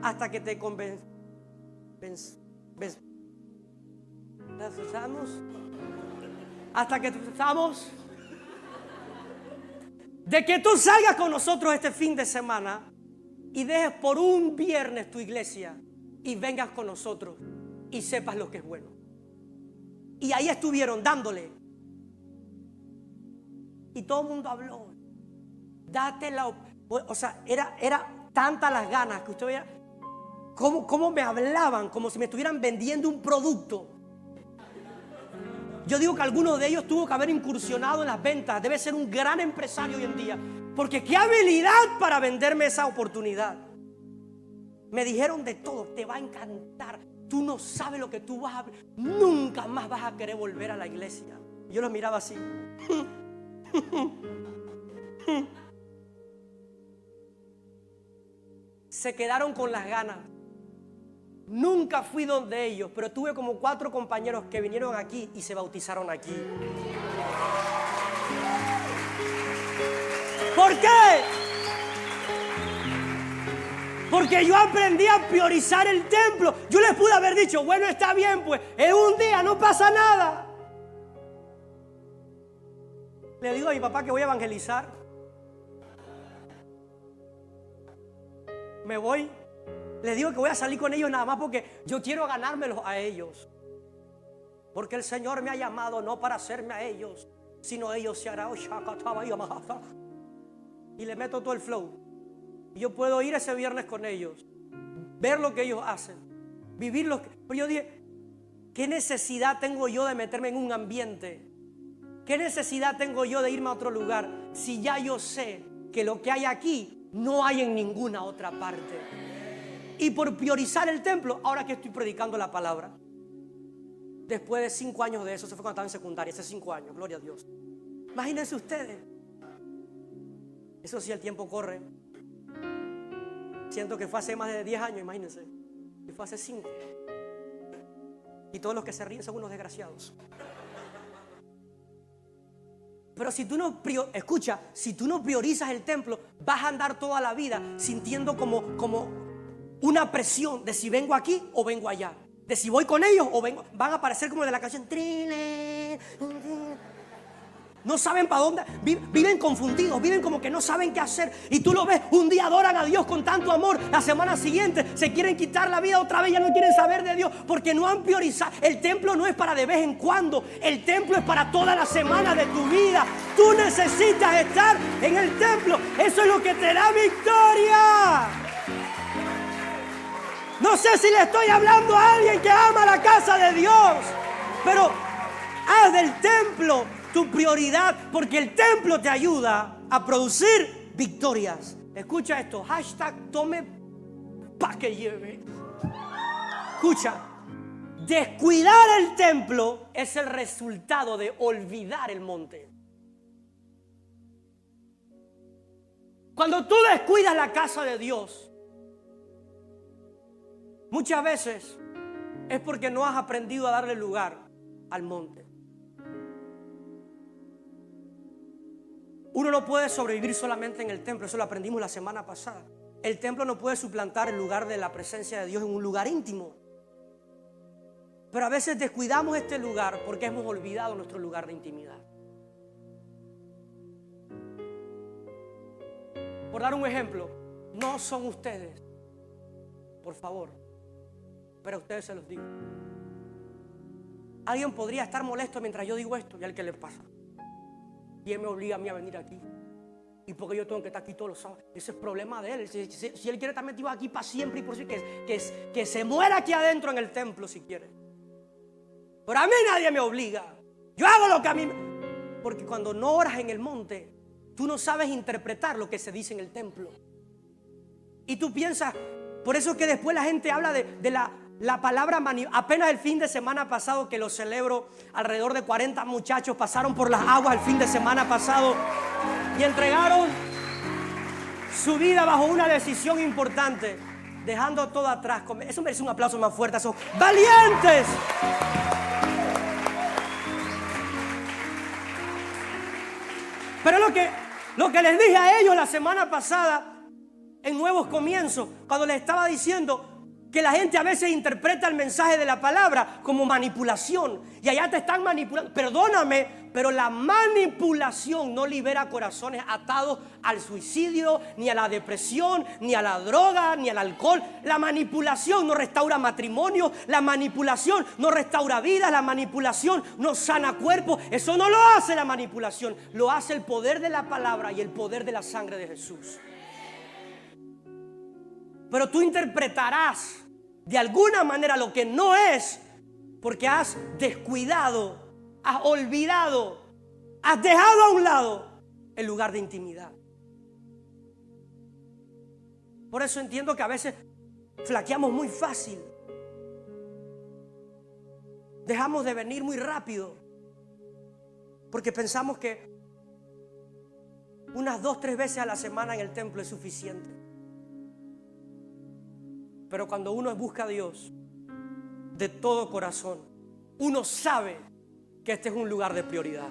hasta que te convenzamos de que tú salgas con nosotros este fin de semana y dejes por un viernes tu iglesia y vengas con nosotros y sepas lo que es bueno. Y ahí estuvieron dándole. Y todo el mundo habló. O sea, era tantas las ganas que usted veía cómo me hablaban, como si me estuvieran vendiendo un producto. Yo digo que alguno de ellos tuvo que haber incursionado en las ventas. Debe ser un gran empresario hoy en día, porque qué habilidad para venderme esa oportunidad. Me dijeron de todo: te va a encantar, tú no sabes lo que tú vas a ver, nunca más vas a querer volver a la iglesia. Y yo los miraba así. Se quedaron con las ganas. Nunca fui donde ellos, pero tuve como 4 compañeros que vinieron aquí y se bautizaron aquí. ¿Por qué? Porque yo aprendí a priorizar el templo. Yo les pude haber dicho: bueno, está bien, pues es un día, no pasa nada. Le digo a mi papá que voy a evangelizar. Me voy. Les digo que voy a salir con ellos nada más porque yo quiero ganármelos a ellos. Porque el Señor me ha llamado no para hacerme a ellos, sino ellos se harán. Y le meto todo el flow. Y yo puedo ir ese viernes con ellos, ver lo que ellos hacen, vivir lo que... Pero yo dije: ¿qué necesidad tengo yo de meterme en un ambiente? ¿Qué necesidad tengo yo de irme a otro lugar si ya yo sé que lo que hay aquí no hay en ninguna otra parte? Y por priorizar el templo, ahora que estoy predicando la palabra, después de 5 años de eso, se fue cuando estaba en secundaria, hace 5 años, gloria a Dios. Imagínense ustedes. Eso sí, el tiempo corre. Siento que fue hace más de 10 años, imagínense. Y fue hace 5. Y todos los que se ríen son unos desgraciados. Pero si tú no priorizas el templo, vas a andar toda la vida sintiendo como una presión de si vengo aquí o vengo allá, de si voy con ellos o vengo. Van a aparecer como de la canción. No saben para dónde, viven confundidos, viven como que no saben qué hacer. Y tú lo ves, un día adoran a Dios con tanto amor, la semana siguiente se quieren quitar la vida otra vez, ya no quieren saber de Dios porque no han priorizado. El templo no es para de vez en cuando, el templo es para toda la semana de tu vida. Tú necesitas estar en el templo, eso es lo que te da victoria. No sé si le estoy hablando a alguien que ama la casa de Dios, pero haz del templo tu prioridad, porque el templo te ayuda a producir victorias. Escucha esto, hashtag tome pa' que lleve. Escucha, descuidar el templo es el resultado de olvidar el monte. Cuando tú descuidas la casa de Dios, muchas veces es porque no has aprendido a darle lugar al monte. Uno no puede sobrevivir solamente en el templo, eso lo aprendimos la semana pasada. El templo no puede suplantar el lugar de la presencia de Dios en un lugar íntimo. Pero a veces descuidamos este lugar porque hemos olvidado nuestro lugar de intimidad. Por dar un ejemplo, no son ustedes, por favor, pero a ustedes se los digo. Alguien podría estar molesto mientras yo digo esto, y al que le pasa. ¿Quién me obliga a mí a venir aquí? ¿Y por qué yo tengo que estar aquí todos los sábados? Ese es problema de él. Si él quiere estar metido aquí para siempre y por siempre, que se muera aquí adentro en el templo si quiere. Pero a mí nadie me obliga. Yo hago lo que a mí. Porque cuando no oras en el monte, tú no sabes interpretar lo que se dice en el templo. Y tú piensas, por eso que después la gente habla de la palabra apenas el fin de semana pasado, que lo celebro, alrededor de 40 muchachos pasaron por las aguas el fin de semana pasado y entregaron su vida bajo una decisión importante, dejando todo atrás. Eso merece un aplauso más fuerte a esos valientes. Pero lo que les dije a ellos la semana pasada en Nuevos Comienzos, cuando les estaba diciendo que la gente a veces interpreta el mensaje de la palabra como manipulación, y allá te están manipulando. Perdóname, pero la manipulación no libera corazones atados al suicidio, ni a la depresión, ni a la droga, ni al alcohol. La manipulación no restaura matrimonio, la manipulación no restaura vidas, la manipulación no sana cuerpos. Eso no lo hace la manipulación, lo hace el poder de la palabra y el poder de la sangre de Jesús. Pero tú interpretarás de alguna manera lo que no es, porque has descuidado, has olvidado, has dejado a un lado el lugar de intimidad. Por eso entiendo que a veces flaqueamos muy fácil. Dejamos de venir muy rápido, porque pensamos que unas 2-3 veces a la semana en el templo es suficiente. Pero cuando uno busca a Dios de todo corazón, uno sabe que este es un lugar de prioridad.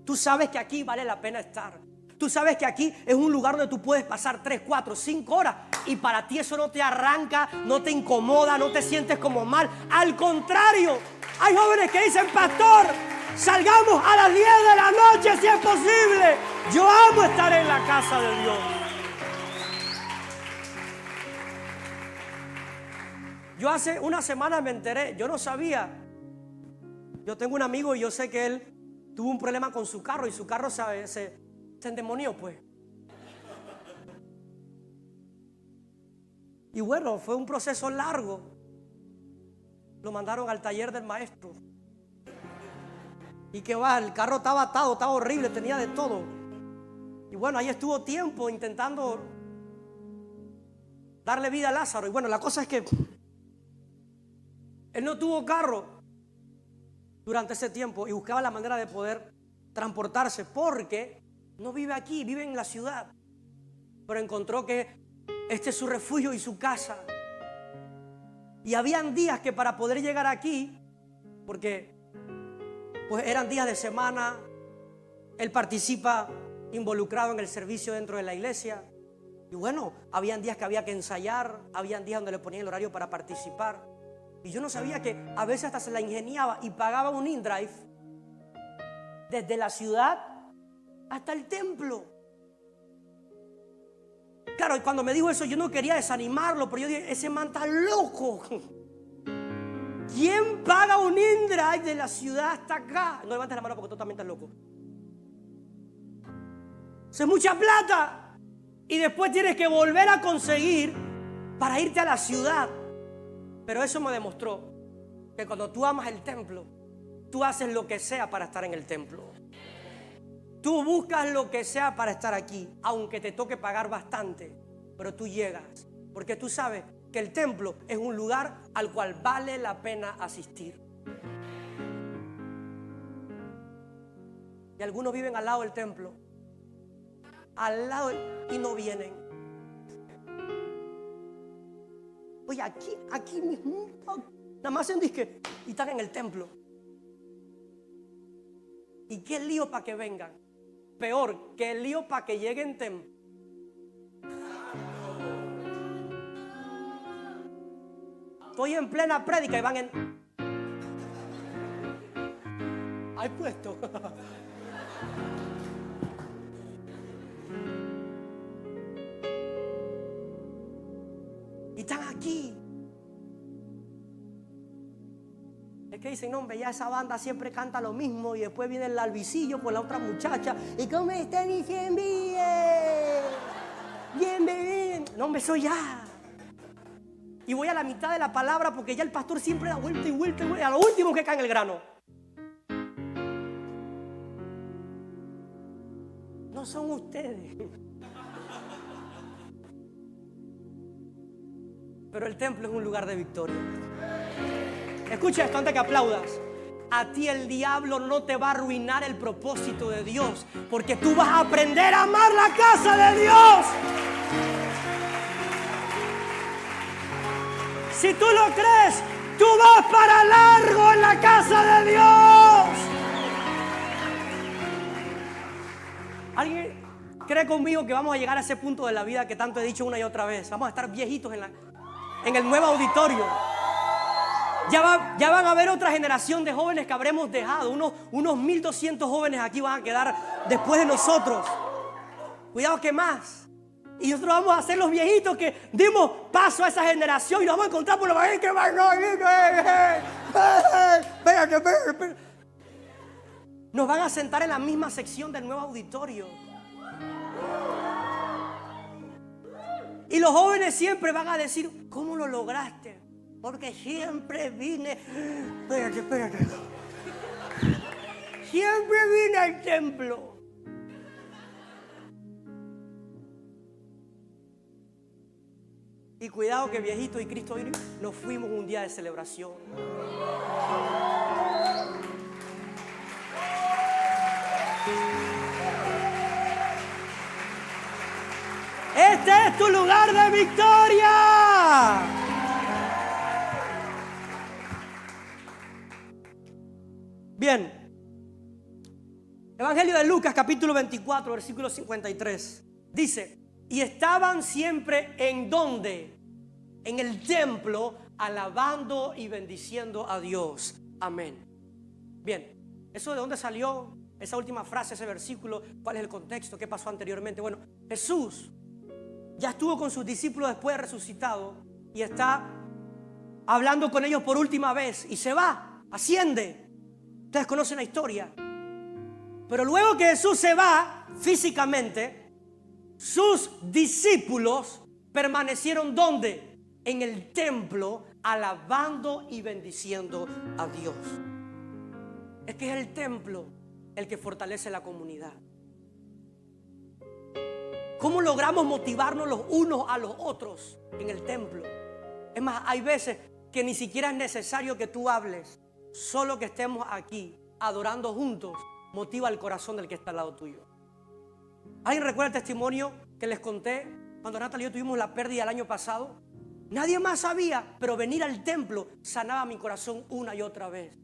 Tú sabes que aquí vale la pena estar. Tú sabes que aquí es un lugar donde tú puedes pasar 3, 4, 5 horas y para ti eso no te arranca, no te incomoda, no te sientes como mal. Al contrario, hay jóvenes que dicen: pastor, salgamos a las 10 de la noche si es posible. Yo amo estar en la casa de Dios. Yo hace una semana me enteré, yo no sabía. Yo tengo un amigo y yo sé que él tuvo un problema con su carro y su carro se endemonió, pues. Y bueno, fue un proceso largo. Lo mandaron al taller del maestro. Y que va, el carro estaba atado, estaba horrible, tenía de todo. Y bueno, ahí estuvo tiempo intentando darle vida a Lázaro. Y bueno, la cosa es que él no tuvo carro durante ese tiempo y buscaba la manera de poder transportarse, porque no vive aquí, vive en la ciudad. Pero encontró que este es su refugio y su casa. Y habían días que para poder llegar aquí, porque pues eran días de semana, él participa involucrado en el servicio dentro de la iglesia. Y bueno, habían días que había que ensayar, habían días donde le ponían el horario para participar. Y yo no sabía que a veces hasta se la ingeniaba y pagaba un InDrive desde la ciudad hasta el templo. Claro, y cuando me dijo eso yo no quería desanimarlo, pero yo dije: ese man está loco. ¿Quién paga un InDrive de la ciudad hasta acá? No levantes la mano porque tú también estás loco. Eso es mucha plata. Y después tienes que volver a conseguir para irte a la ciudad. Pero eso me demostró que cuando tú amas el templo, tú haces lo que sea para estar en el templo. Tú buscas lo que sea para estar aquí, aunque te toque pagar bastante, pero tú llegas, porque tú sabes que el templo es un lugar al cual vale la pena asistir. Y algunos viven al lado del templo, al lado y no vienen. Oye, aquí mismo, nada más hacen disque y están en el templo. ¿Y qué lío para que vengan? Peor, que el lío para que lleguen templo. Estoy en plena prédica y van en... Hay puesto. Y están aquí. Es que dicen, no, hombre, ya esa banda siempre canta lo mismo y después viene el albisillo con la otra muchacha. ¿Y cómo están? Y dicen, bien. Bien. No, hombre, soy ya. Y voy a la mitad de la palabra porque ya el pastor siempre da vuelta y vuelta y vuelta. A lo último que cae en el grano. No son ustedes. Pero el templo es un lugar de victoria. Escucha esto antes que aplaudas. A ti el diablo no te va a arruinar el propósito de Dios, porque tú vas a aprender a amar la casa de Dios. Si tú lo crees, tú vas para largo en la casa de Dios. ¿Alguien cree conmigo que vamos a llegar a ese punto de la vida que tanto he dicho una y otra vez? Vamos a estar viejitos en el nuevo auditorio. Ya van a haber otra generación de jóvenes que habremos dejado. Unos 1,200 jóvenes aquí van a quedar después de nosotros. Cuidado que más. Y nosotros vamos a ser los viejitos que dimos paso a esa generación y nos vamos a encontrar por la mañana que van. Espérate. Nos van a sentar en la misma sección del nuevo auditorio. Y los jóvenes siempre van a decir, ¿cómo lo lograste? Porque siempre vine. Espérate. Siempre vine al templo. Y cuidado que viejito y Cristo nos fuimos un día de celebración. Este es tu lugar de victoria. Bien. Evangelio de Lucas, capítulo 24, versículo 53. Dice, y estaban siempre en ¿dónde? En el templo, alabando y bendiciendo a Dios. Amén. Bien, ¿eso de dónde salió? Esa última frase, ese versículo, ¿cuál es el contexto? ¿Qué pasó anteriormente? Bueno, Jesús ya estuvo con sus discípulos después de resucitado y está hablando con ellos por última vez y se va, asciende. Ustedes conocen la historia. Pero luego que Jesús se va físicamente, sus discípulos permanecieron ¿dónde? En el templo, alabando y bendiciendo a Dios. Es que es el templo el que fortalece la comunidad. ¿Cómo logramos motivarnos los unos a los otros en el templo? Es más, hay veces que ni siquiera es necesario que tú hables. Solo que estemos aquí adorando juntos motiva el corazón del que está al lado tuyo. ¿Alguien recuerda el testimonio que les conté cuando Natalia y yo tuvimos la pérdida el año pasado? Nadie más sabía, pero venir al templo sanaba mi corazón una y otra vez.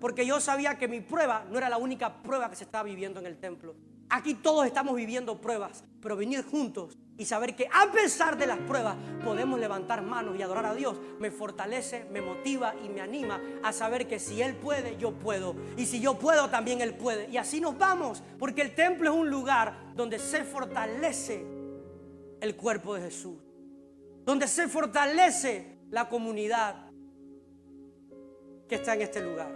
Porque yo sabía que mi prueba no era la única prueba que se estaba viviendo en el templo. Aquí todos estamos viviendo pruebas, pero venir juntos y saber que a pesar de las pruebas podemos levantar manos y adorar a Dios me fortalece, me motiva y me anima a saber que si Él puede, yo puedo. Y si yo puedo, también Él puede. Y así nos vamos, porque el templo es un lugar donde se fortalece el cuerpo de Jesús, donde se fortalece la comunidad que está en este lugar.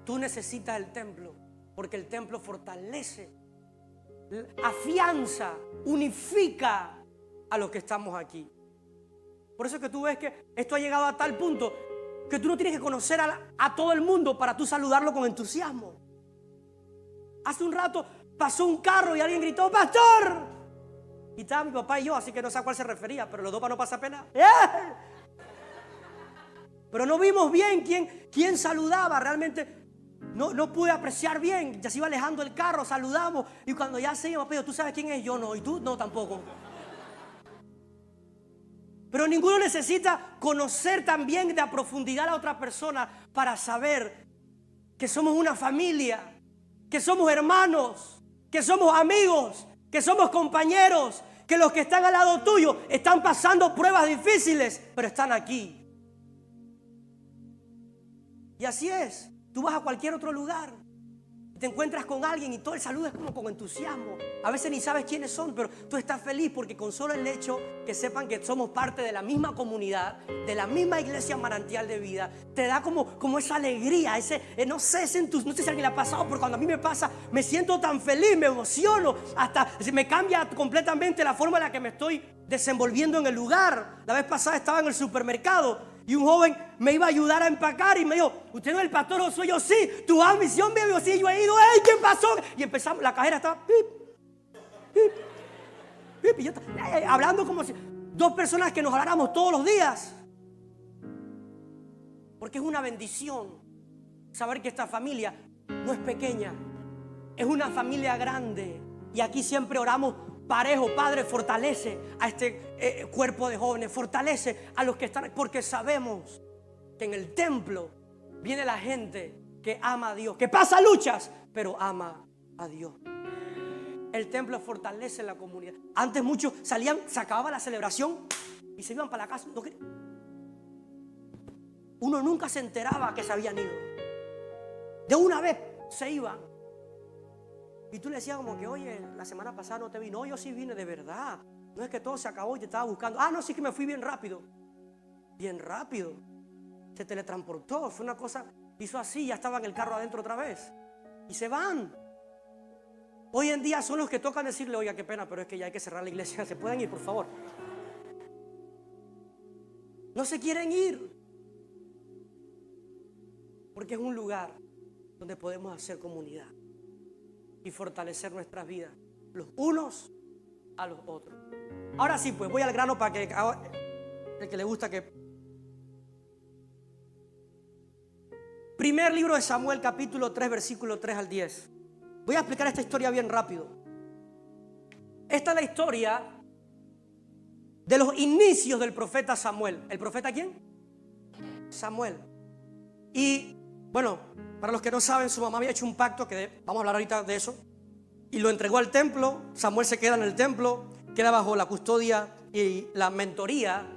Tú necesitas el templo, porque el templo fortalece, afianza, unifica a los que estamos aquí. Por eso es que tú ves que esto ha llegado a tal punto que tú no tienes que conocer a todo el mundo para tú saludarlo con entusiasmo. Hace un rato pasó un carro y alguien gritó, ¡pastor! Y estaba mi papá y yo, así que no sé a cuál se refería, pero los dos para no pasar pena. Pero no vimos bien quién saludaba. Realmente no pude apreciar bien. Ya se iba alejando el carro, saludamos. Y cuando ya se iba, pero ¿tú sabes quién es? Yo no, y tú no tampoco. Pero ninguno necesita conocer también de a profundidad a otra persona para saber que somos una familia, que somos hermanos, que somos amigos, que somos compañeros, que los que están al lado tuyo están pasando pruebas difíciles, pero están aquí. Y así es. Tú vas a cualquier otro lugar, te encuentras con alguien y todo el saludo es como con entusiasmo. A veces ni sabes quiénes son, pero tú estás feliz porque con solo el hecho que sepan que somos parte de la misma comunidad, de la misma iglesia Manantial de Vida, te da como esa alegría, no sé, ese entusiasmo. No sé si a alguien le ha pasado, pero cuando a mí me pasa, me siento tan feliz, me emociono, hasta me cambia completamente la forma en la que me estoy desenvolviendo en el lugar. La vez pasada estaba en el supermercado y un joven me iba a ayudar a empacar y me dijo, ¿usted no es el pastor Josué? Yo sí. ¿Tu misión? Me dijo, sí, yo he ido. ¡Ey, qué pasó! Y empezamos, la cajera estaba y yo hablando como si dos personas que nos habláramos todos los días. Porque es una bendición saber que esta familia no es pequeña, es una familia grande. Y aquí siempre oramos parejo. Padre, fortalece a este cuerpo de jóvenes, fortalece a los que están, porque sabemos que en el templo viene la gente que ama a Dios, que pasa luchas, pero ama a Dios. El templo fortalece la comunidad. Antes muchos salían, se acababa la celebración y se iban para la casa. Uno nunca se enteraba que se habían ido. De una vez se iban. Y tú le decías como que, oye, la semana pasada no te vi. No, yo sí vine de verdad. No es que todo se acabó y te estaba buscando. Ah, no, sí que me fui bien rápido. Bien rápido. Se teletransportó. Fue una cosa, hizo así, ya estaba en el carro adentro otra vez. Y se van. Hoy en día son los que tocan decirle, oiga, qué pena, pero es que ya hay que cerrar la iglesia. ¿Se pueden ir, por favor? No se quieren ir. Porque es un lugar donde podemos hacer comunidad y fortalecer nuestras vidas los unos a los otros. Ahora sí, pues voy al grano para que el que le gusta que... Primer libro de Samuel, capítulo 3, versículo 3 al 10. Voy a explicar esta historia bien rápido. Esta es la historia de los inicios del profeta Samuel. ¿El profeta quién? Samuel. Y bueno, para los que no saben, su mamá había hecho un pacto, que vamos a hablar ahorita de eso, y lo entregó al templo. Samuel se queda en el templo, queda bajo la custodia y la mentoría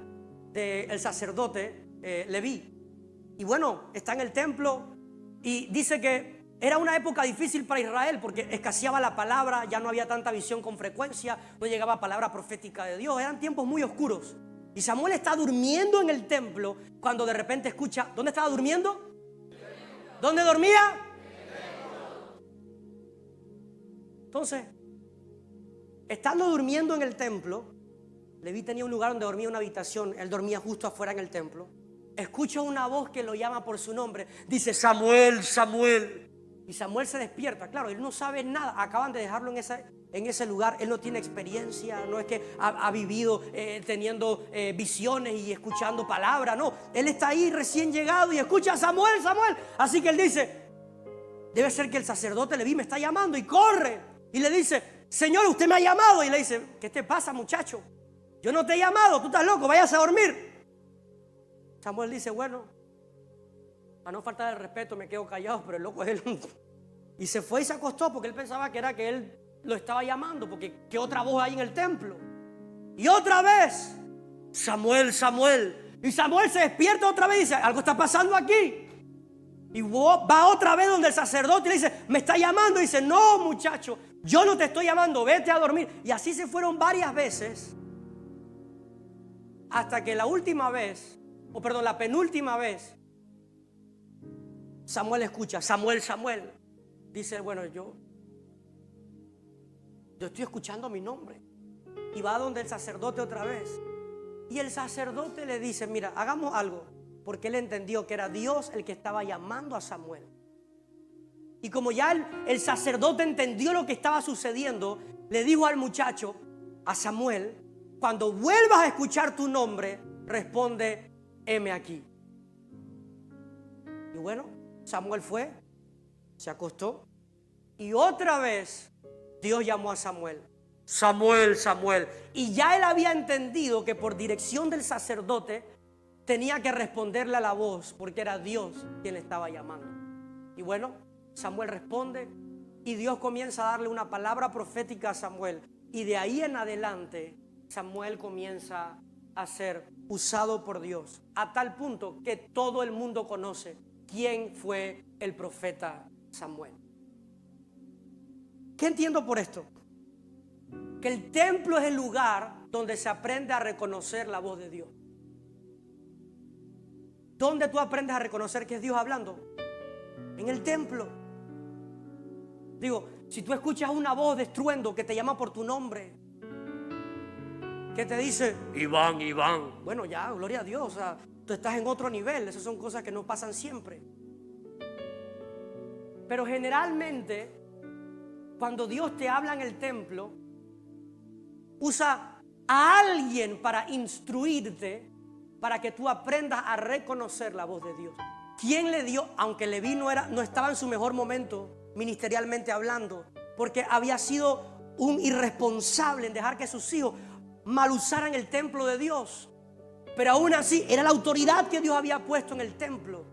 del sacerdote Leví. Y bueno, está en el templo y dice que era una época difícil para Israel porque escaseaba la palabra, ya no había tanta visión con frecuencia, no llegaba palabra profética de Dios, eran tiempos muy oscuros. Y Samuel está durmiendo en el templo cuando de repente escucha, ¿dónde estaba durmiendo? ¿Dónde dormía? Entonces, estando durmiendo en el templo, Leví tenía un lugar donde dormía, una habitación. Él dormía justo afuera en el templo. Escucha una voz que lo llama por su nombre. Dice, Samuel, Samuel. Y Samuel se despierta. Claro, él no sabe nada. Acaban de dejarlo en ese lugar. Él no tiene experiencia. No es que ha vivido teniendo visiones y escuchando palabras. No, él está ahí recién llegado y escucha, Samuel, Samuel. Así que él dice, debe ser que el sacerdote Leví me está llamando. Y corre y le dice, Señor, usted me ha llamado. Y le dice, ¿qué te pasa, muchacho? Yo no te he llamado, tú estás loco, vayas a dormir. Samuel dice, bueno, a no faltar el respeto me quedo callado, pero el loco es él. Y se fue y se acostó porque él pensaba que era que él lo estaba llamando, porque ¿qué otra voz hay en el templo? Y otra vez, Samuel, Samuel. Y Samuel se despierta otra vez y dice, algo está pasando aquí. Y va otra vez donde el sacerdote le dice, me está llamando. Y dice, no, muchacho, yo no te estoy llamando, vete a dormir. Y así se fueron varias veces, hasta que la penúltima vez, Samuel escucha, Samuel, Samuel. Dice, bueno, yo estoy escuchando mi nombre. Y va donde el sacerdote otra vez. Y el sacerdote le dice, mira, hagamos algo. Porque él entendió que era Dios el que estaba llamando a Samuel. Y como ya el sacerdote entendió lo que estaba sucediendo, le dijo al muchacho, a Samuel: cuando vuelvas a escuchar tu nombre, responde: heme aquí. Y bueno, Samuel fue, se acostó, y otra vez Dios llamó a Samuel: Samuel, Samuel. Y ya él había entendido que por dirección del sacerdote tenía que responderle a la voz, porque era Dios quien le estaba llamando. Y bueno, Samuel responde, y Dios comienza a darle una palabra profética a Samuel. Y de ahí en adelante Samuel comienza a ser usado por Dios, a tal punto que todo el mundo conoce quién fue el profeta Samuel. ¿Qué entiendo por esto? Que el templo es el lugar donde se aprende a reconocer la voz de Dios. ¿Dónde tú aprendes a reconocer que es Dios hablando? En el templo. Digo, si tú escuchas una voz de estruendo que te llama por tu nombre, que te dice: Iván, Iván. Bueno, ya, gloria a Dios. O sea, tú estás en otro nivel. Esas son cosas que no pasan siempre. Pero generalmente, cuando Dios te habla en el templo, usa a alguien para instruirte, para que tú aprendas a reconocer la voz de Dios. ¿Quién le dio? Aunque Leví no estaba en su mejor momento ministerialmente hablando, porque había sido un irresponsable en dejar que sus hijos mal usaran el templo de Dios. Pero aún así era la autoridad que Dios había puesto en el templo.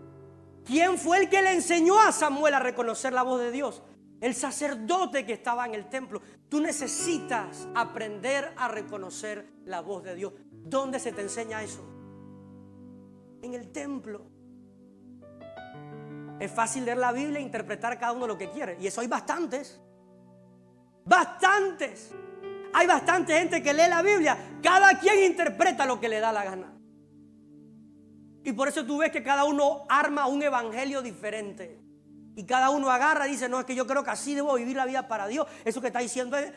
¿Quién fue el que le enseñó a Samuel a reconocer la voz de Dios? El sacerdote que estaba en el templo. Tú necesitas aprender a reconocer la voz de Dios. ¿Dónde se te enseña eso? En el templo. Es fácil leer la Biblia e interpretar cada uno lo que quiere. Y eso hay bastantes. Bastantes. Hay bastante gente que lee la Biblia. Cada quien interpreta lo que le da la gana. Y por eso tú ves que cada uno arma un evangelio diferente. Y cada uno agarra y dice: no, es que yo creo que así debo vivir la vida para Dios. Eso que está diciendo es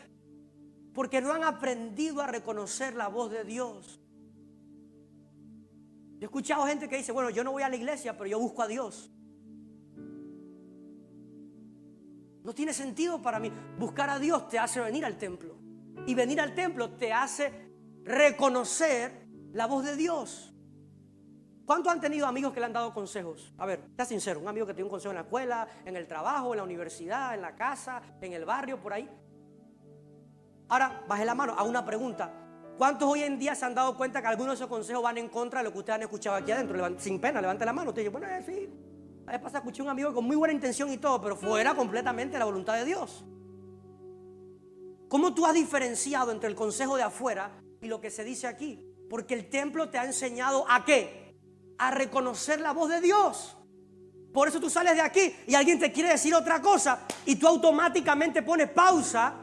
porque no han aprendido a reconocer la voz de Dios. Yo he escuchado gente que dice: bueno, yo no voy a la iglesia, pero yo busco a Dios. No tiene sentido para mí. Buscar a Dios te hace venir al templo. Y venir al templo te hace reconocer la voz de Dios. ¿Cuántos han tenido amigos que le han dado consejos? A ver, sea sincero, un amigo que tiene un consejo en la escuela, en el trabajo, en la universidad, en la casa, en el barrio, por ahí. Ahora, baje la mano, hago una pregunta. ¿Cuántos hoy en día se han dado cuenta que algunos de esos consejos van en contra de lo que ustedes han escuchado aquí adentro? Sin pena, levante la mano. Usted dice: bueno, sí. La vez pasada escuché a un amigo con muy buena intención y todo, pero fuera completamente la voluntad de Dios. ¿Cómo tú has diferenciado entre el consejo de afuera y lo que se dice aquí? Porque el templo te ha enseñado ¿a qué? A reconocer la voz de Dios. Por eso tú sales de aquí y alguien te quiere decir otra cosa y tú automáticamente pones pausa.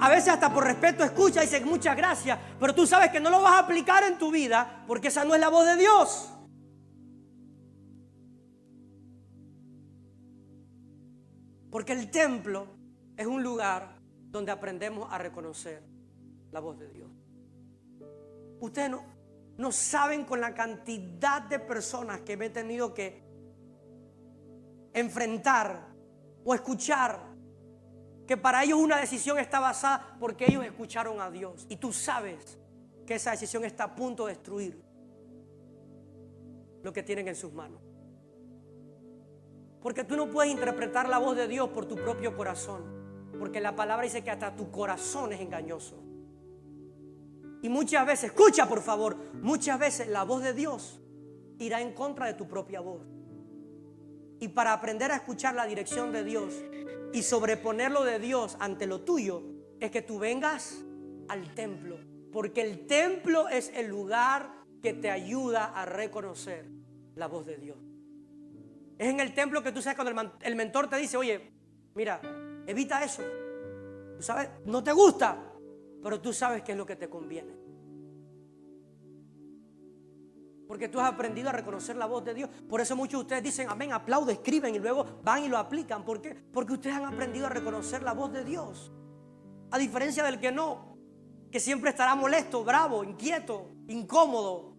A veces hasta por respeto escucha y dices: muchas gracias, pero tú sabes que no lo vas a aplicar en tu vida porque esa no es la voz de Dios. Porque el templo es un lugar donde aprendemos a reconocer la voz de Dios. Ustedes no saben con la cantidad de personas que me he tenido que enfrentar o escuchar, que para ellos una decisión está basada porque ellos escucharon a Dios. Y tú sabes que esa decisión está a punto de destruir lo que tienen en sus manos. Porque tú no puedes interpretar la voz de Dios por tu propio corazón. Porque la palabra dice que hasta tu corazón es engañoso. Y muchas veces, escucha por favor, muchas veces la voz de Dios irá en contra de tu propia voz. Y para aprender a escuchar la dirección de Dios y sobreponer lo de Dios ante lo tuyo, es que tú vengas al templo. Porque el templo es el lugar que te ayuda a reconocer la voz de Dios. Es en el templo que tú sabes cuando el mentor te dice: oye, mira, evita eso. Tú sabes, no te gusta, pero tú sabes qué es lo que te conviene. Porque tú has aprendido a reconocer la voz de Dios. Por eso muchos de ustedes dicen amén, aplauden, escriben y luego van y lo aplican. ¿Por qué? Porque ustedes han aprendido a reconocer la voz de Dios. A diferencia del que no, que siempre estará molesto, bravo, inquieto, incómodo,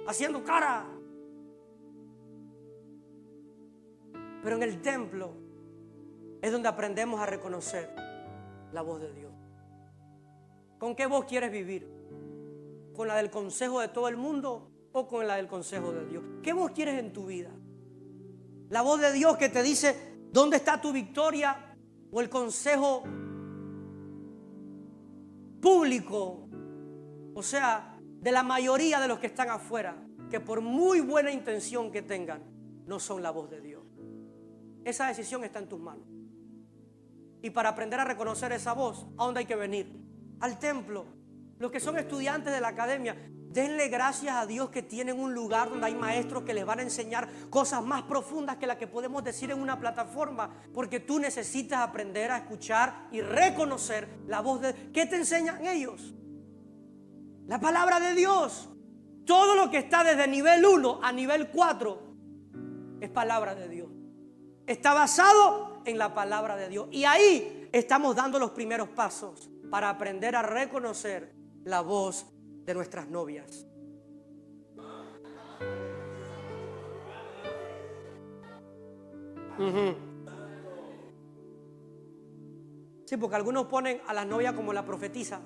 haciendo cara. Pero en el templo es donde aprendemos a reconocer la voz de Dios. ¿Con qué voz quieres vivir? ¿Con la del consejo de todo el mundo o con la del consejo de Dios? ¿Qué voz quieres en tu vida? ¿La voz de Dios que te dice dónde está tu victoria o el consejo público? O sea, de la mayoría de los que están afuera, que por muy buena intención que tengan, no son la voz de Dios. Esa decisión está en tus manos. Y para aprender a reconocer esa voz, ¿a dónde hay que venir? Al templo. Los que son estudiantes de la academia, denle gracias a Dios que tienen un lugar donde hay maestros que les van a enseñar cosas más profundas que las que podemos decir en una plataforma, porque tú necesitas aprender a escuchar y reconocer la voz de... ¿Qué te enseñan ellos? La palabra de Dios. Todo lo que está desde nivel 1 a nivel 4 es palabra de Dios. Está basado en la palabra de Dios. Y ahí estamos dando los primeros pasos para aprender a reconocer la voz de nuestras novias. Sí, porque algunos ponen a las novias como la profetisa.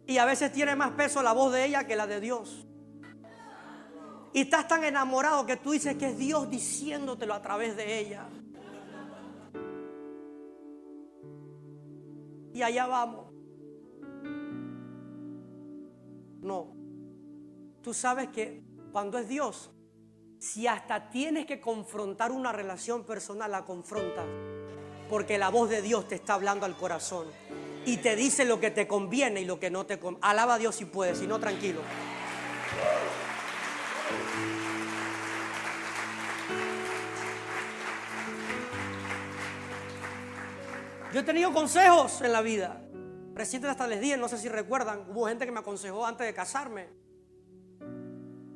Y a veces tiene más peso la voz de ella que la de Dios. Y estás tan enamorado que tú dices que es Dios diciéndotelo a través de ella. Y allá vamos. No. Tú sabes que cuando es Dios, si hasta tienes que confrontar una relación personal, la confrontas. Porque la voz de Dios te está hablando al corazón. Y te dice lo que te conviene y lo que no te conviene. Alaba a Dios si puedes, si no, tranquilo. Yo he tenido consejos en la vida. Recientes hasta les dije, no sé si recuerdan, hubo gente que me aconsejó antes de casarme.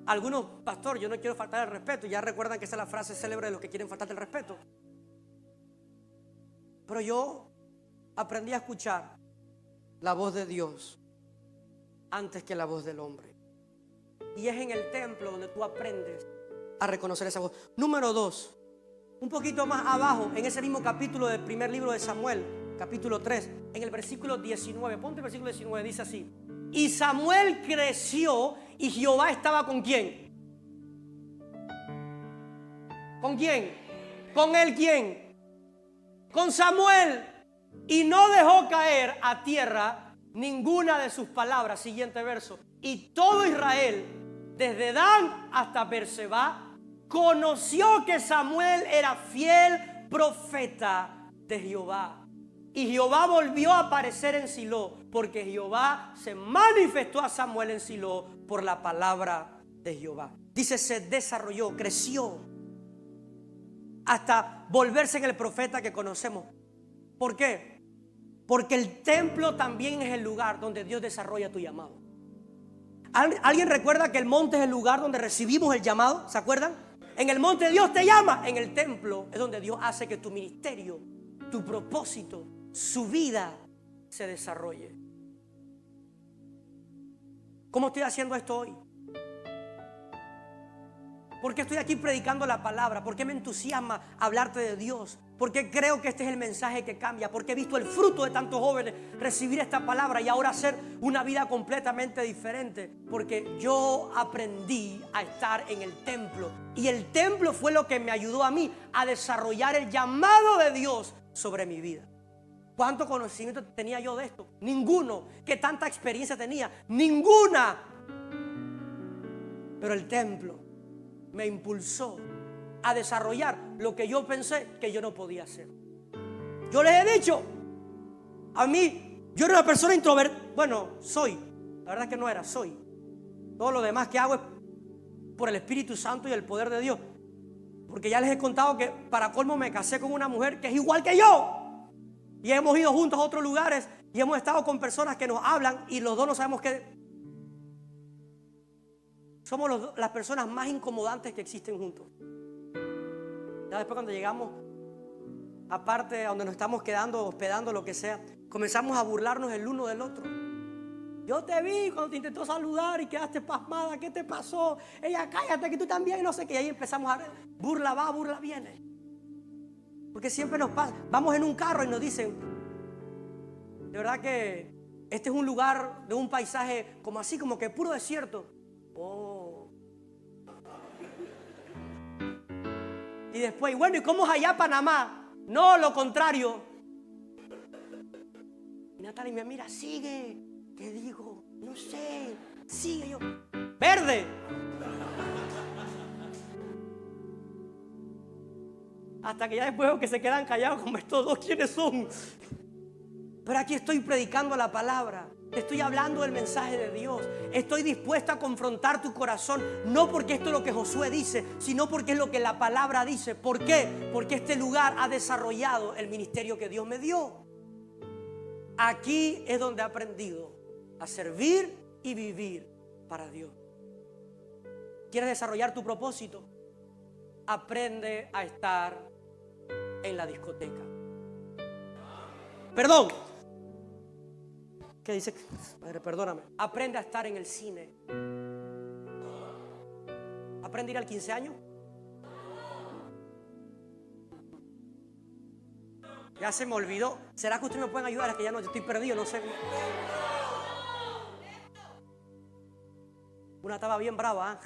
Algunos, pastor, yo no quiero faltar el respeto. Ya recuerdan que esa es la frase célebre de los que quieren faltar el respeto. Pero yo aprendí a escuchar la voz de Dios antes que la voz del hombre. Y es en el templo donde tú aprendes a reconocer esa voz. Número 2, un poquito más abajo, en ese mismo capítulo del primer libro de Samuel, capítulo 3, en el versículo 19, ponte el versículo 19, dice así: y Samuel creció y Jehová estaba ¿con quién? ¿Con quién? ¿Con él quién? Con Samuel. Y no dejó caer a tierra ninguna de sus palabras. Siguiente verso. Y todo Israel, desde Dan hasta Berseba, conoció que Samuel era fiel profeta de Jehová. Y Jehová volvió a aparecer en Silo, porque Jehová se manifestó a Samuel en Silo por la palabra de Jehová. Dice, se desarrolló, creció, hasta volverse en el profeta que conocemos. ¿Por qué? Porque el templo también es el lugar donde Dios desarrolla tu llamado. ¿Alguien recuerda que el monte es el lugar donde recibimos el llamado? ¿Se acuerdan? En el monte Dios te llama. En el templo es donde Dios hace que tu ministerio, tu propósito, su vida se desarrolle. ¿Cómo estoy haciendo esto hoy? ¿Por qué estoy aquí predicando la palabra? ¿Por qué me entusiasma hablarte de Dios? ¿Por qué creo que este es el mensaje que cambia? Porque he visto el fruto de tantos jóvenes recibir esta palabra y ahora hacer una vida completamente diferente. Porque yo aprendí a estar en el templo. Y el templo fue lo que me ayudó a mí a desarrollar el llamado de Dios sobre mi vida. ¿Cuánto conocimiento tenía yo de esto? Ninguno. ¿Qué tanta experiencia tenía? Ninguna. Pero el templo me impulsó a desarrollar lo que yo pensé que yo no podía hacer. Yo les he dicho, a mí, yo era una persona introvertida. Bueno, soy. La verdad es que no era, soy. Todo lo demás que hago es por el Espíritu Santo y el poder de Dios. Porque ya les he contado que para colmo me casé con una mujer que es igual que yo. Y hemos ido juntos a otros lugares y hemos estado con personas que nos hablan y los dos no sabemos qué. Somos las personas más incomodantes que existen juntos. Ya después cuando llegamos aparte a donde nos estamos quedando, hospedando, lo que sea, comenzamos a burlarnos el uno del otro. Yo te vi cuando te intentó saludar y quedaste pasmada. ¿Qué te pasó? Ella, cállate que tú también, no sé qué. Y ahí empezamos a burla va, burla viene. Porque siempre nos pasa, vamos en un carro y nos dicen, De verdad que este es un lugar de un paisaje como así, como que puro desierto. Oh. Y después, bueno, ¿y cómo es allá Panamá? No, lo contrario. Y Natalia me mira, sigue. ¿Qué digo? No sé. Sigue yo. Verde. Hasta que ya después veo que se quedan callados como estos dos, ¿quiénes son? Pero aquí estoy predicando la palabra. Te estoy hablando del mensaje de Dios. Estoy dispuesta a confrontar tu corazón. No porque esto es lo que Josué dice, sino porque es lo que la palabra dice. ¿Por qué? Porque este lugar ha desarrollado el ministerio que Dios me dio. Aquí es donde he aprendido a servir y vivir para Dios. ¿Quieres desarrollar tu propósito? Aprende a estar en la discoteca. Perdón. ¿Qué dice? Padre, perdóname. Aprende a estar en el cine. Aprende a ir al 15 años. Ya se me olvidó. ¿Será que ustedes me pueden ayudar? Es que ya no, yo estoy perdido, no sé. Una estaba bien brava, ¿eh?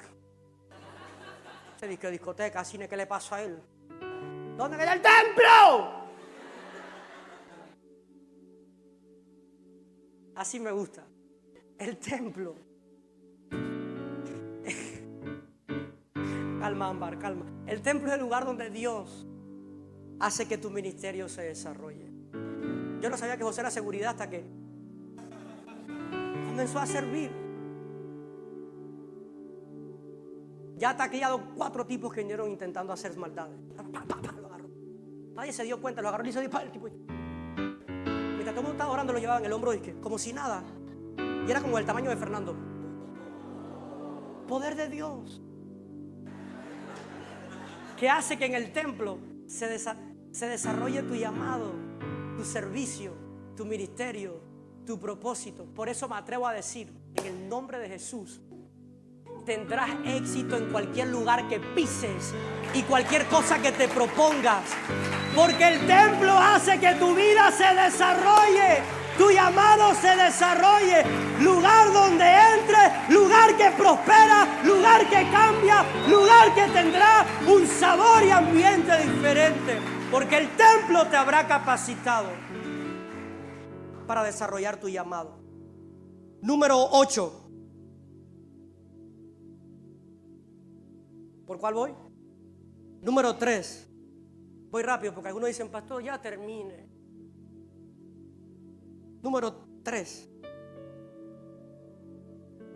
Se dice que discoteca, cine, ¿qué le pasó a él? ¿Dónde queda el templo? Así me gusta. El templo. Calma, Ámbar, calma. El templo es el lugar donde Dios hace que tu ministerio se desarrolle. Yo no sabía que José era seguridad hasta que comenzó a servir. Ya ha taquillado 4 tipos que vinieron intentando hacer maldades. Lo agarró. Nadie se dio cuenta, lo agarró y se dio el tipo. Mientras todo el mundo estaba orando, lo llevaba en el hombro como si nada. Y era como el tamaño de Fernando. Poder de Dios que hace que en el templo se desarrolle tu llamado, tu servicio, tu ministerio, tu propósito. Por eso me atrevo a decir, en el nombre de Jesús, tendrás éxito en cualquier lugar que pises y cualquier cosa que te propongas, porque el templo hace que tu vida se desarrolle, tu llamado se desarrolle, lugar donde entres, lugar que prospera, lugar que cambia, lugar que tendrá un sabor y ambiente diferente, porque el templo te habrá capacitado para desarrollar tu llamado. Número 8. ¿Por cuál voy? Número 3. Voy rápido porque algunos dicen, pastor, ya termine. Número 3.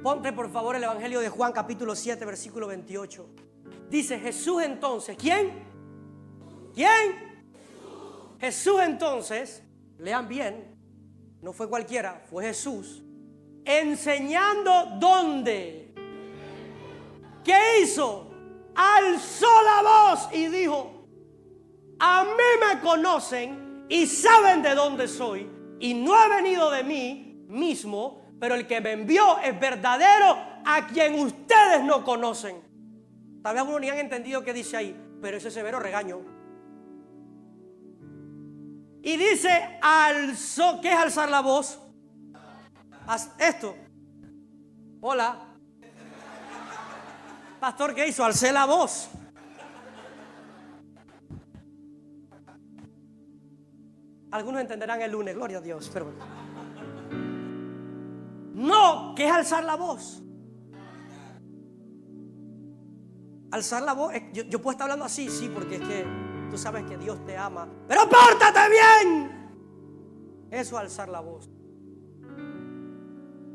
Ponte por favor el Evangelio de Juan capítulo 7 versículo 28. Dice Jesús entonces. ¿Quién? ¿Quién? Jesús entonces, lean bien, no fue cualquiera, fue Jesús, enseñando ¿dónde? ¿Qué hizo? Alzó la voz y dijo: a mí me conocen y saben de dónde soy, y no he venido de mí mismo, pero el que me envió es verdadero, a quien ustedes no conocen. Tal vez algunos ni han entendido qué dice ahí, pero ese severo regaño. Y dice alzó. ¿Qué es alzar la voz? Haz esto. Hola. Pastor, ¿qué hizo? Alcé la voz. Algunos entenderán el lunes, gloria a Dios. Pero no, ¿qué es alzar la voz? Alzar la voz, yo puedo estar hablando así, sí, porque es que tú sabes que Dios te ama. ¡Pero pórtate bien! Eso es alzar la voz.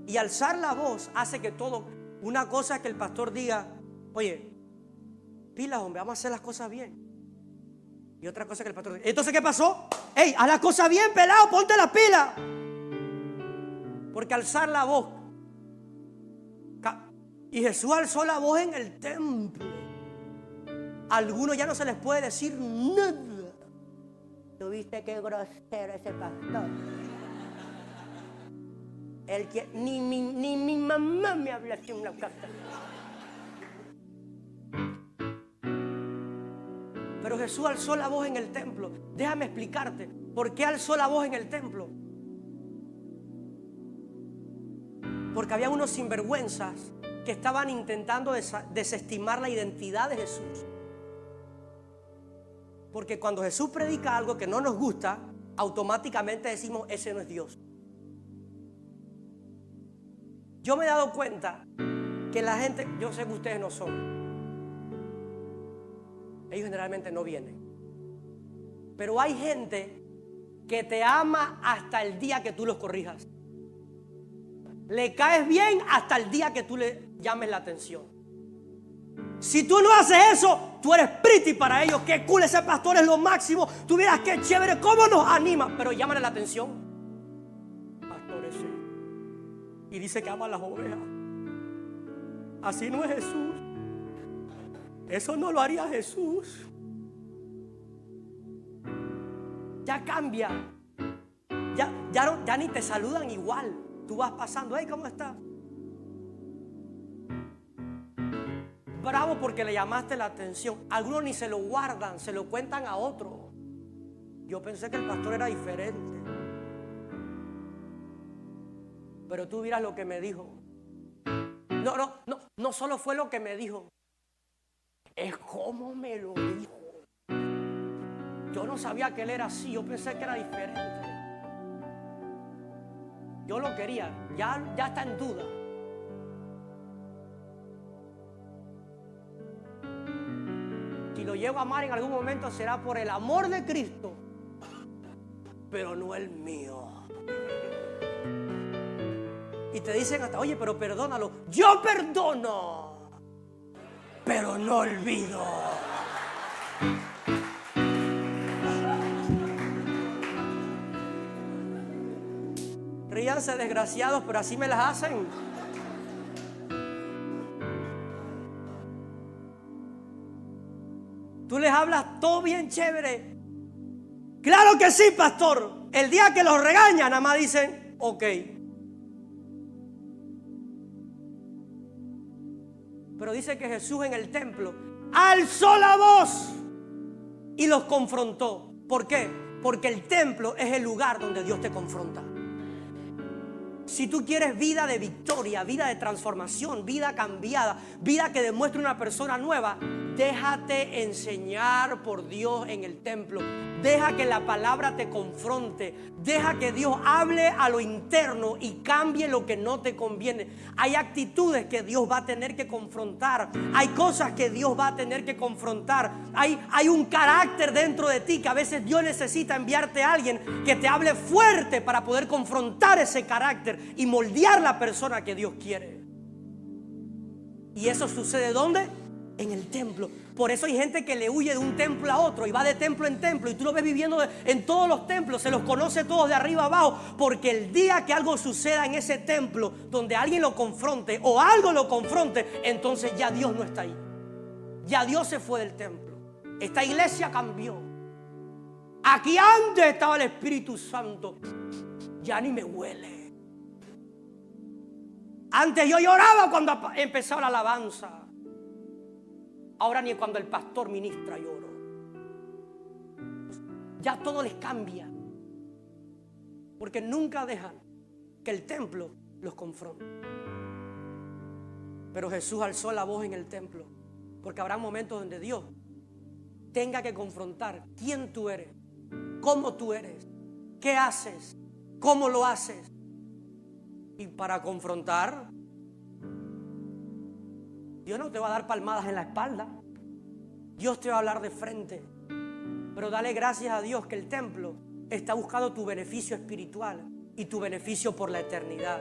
Y alzar la voz hace que todo, una cosa es que el pastor diga: oye, pilas, hombre, vamos a hacer las cosas bien. Y otra cosa que el pastor diga: entonces, ¿qué pasó? ¡Ey, haz las cosas bien, pelado, ponte las pilas! Porque alzar la voz. Y Jesús alzó la voz en el templo. A algunos ya no se les puede decir nada. ¿Tuviste qué grosero ese pastor? El que ni mi mamá me habla así en la casa. Pero Jesús alzó la voz en el templo. Déjame explicarte por qué alzó la voz en el templo. Porque había unos sinvergüenzas que estaban intentando desestimar la identidad de Jesús. Porque cuando Jesús predica algo que no nos gusta, automáticamente decimos, ese no es Dios. Yo me he dado cuenta que la gente, yo sé que ustedes no son, ellos generalmente no vienen, pero hay gente que te ama hasta el día que tú los corrijas. Le caes bien hasta el día que tú le llames la atención. Si tú no haces eso, tú eres pretty para ellos. Qué cool, ese pastor es lo máximo. Tú miras qué chévere, cómo nos anima. Pero llámale la atención. Pastor ese. Y dice que ama a las ovejas. Así no es Jesús. Eso no lo haría Jesús. Ya cambia. Ya ni te saludan igual. Tú vas pasando, hey, ¿cómo estás? Bravo porque le llamaste la atención. Algunos ni se lo guardan, se lo cuentan a otro. Yo pensé que el pastor era diferente. Pero tú vieras lo que me dijo. No solo fue lo que me dijo. Es como me lo dijo. Yo no sabía que él era así, yo pensé que era diferente. Yo lo quería, ya está en duda. Si lo llego a amar en algún momento será por el amor de Cristo, pero no el mío. Y te dicen hasta, oye, pero perdónalo. Yo perdono, pero no olvido. Ríanse, desgraciados, pero así me las hacen. Tú les hablas todo bien chévere. Claro que sí, pastor. El día que los regañan, nada más dicen, ok. Pero dice que Jesús en el templo alzó la voz y los confrontó. ¿Por qué? Porque el templo es el lugar donde Dios te confronta. Si tú quieres vida de victoria, vida de transformación, vida cambiada, vida que demuestre una persona nueva, déjate enseñar por Dios en el templo. Deja que la palabra te confronte. Deja que Dios hable a lo interno y cambie lo que no te conviene. Hay actitudes que Dios va a tener que confrontar. Hay cosas que Dios va a tener que confrontar. Hay un carácter dentro de ti que a veces Dios necesita enviarte a alguien que te hable fuerte para poder confrontar ese carácter y moldear la persona que Dios quiere. ¿Y eso sucede dónde? En el templo. Por eso hay gente que le huye de un templo a otro y va de templo en templo, y tú lo ves viviendo en todos los templos, se los conoce todos de arriba a abajo, porque el día que algo suceda en ese templo donde alguien lo confronte o algo lo confronte, entonces ya Dios no está ahí. Ya Dios se fue del templo. Esta iglesia cambió. Aquí antes estaba el Espíritu Santo, ya ni me huele. Antes yo lloraba cuando empezaba la alabanza. Ahora ni cuando el pastor ministra lloro. Ya todo les cambia. Porque nunca dejan que el templo los confronte. Pero Jesús alzó la voz en el templo. Porque habrá momentos donde Dios tenga que confrontar quién tú eres, cómo tú eres, qué haces, cómo lo haces. Y para confrontar, Dios no te va a dar palmadas en la espalda. Dios te va a hablar de frente. Pero dale gracias a Dios que el templo está buscando tu beneficio espiritual y tu beneficio por la eternidad.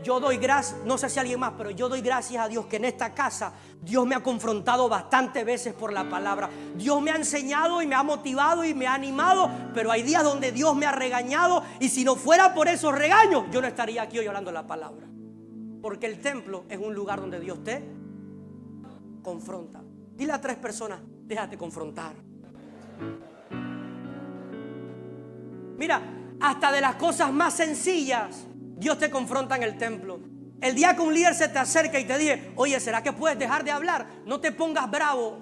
Yo doy gracias, no sé si alguien más, pero yo doy gracias a Dios que en esta casa Dios me ha confrontado bastantes veces por la palabra. Dios me ha enseñado y me ha motivado y me ha animado, pero hay días donde Dios me ha regañado, y si no fuera por esos regaños, yo no estaría aquí hoy hablando la palabra. Porque el templo es un lugar donde Dios te confronta. Dile a 3 personas, déjate confrontar. Mira, hasta de las cosas más sencillas Dios te confronta en el templo. El día que un líder se te acerca y te dice, oye, ¿será que puedes dejar de hablar? No te pongas bravo.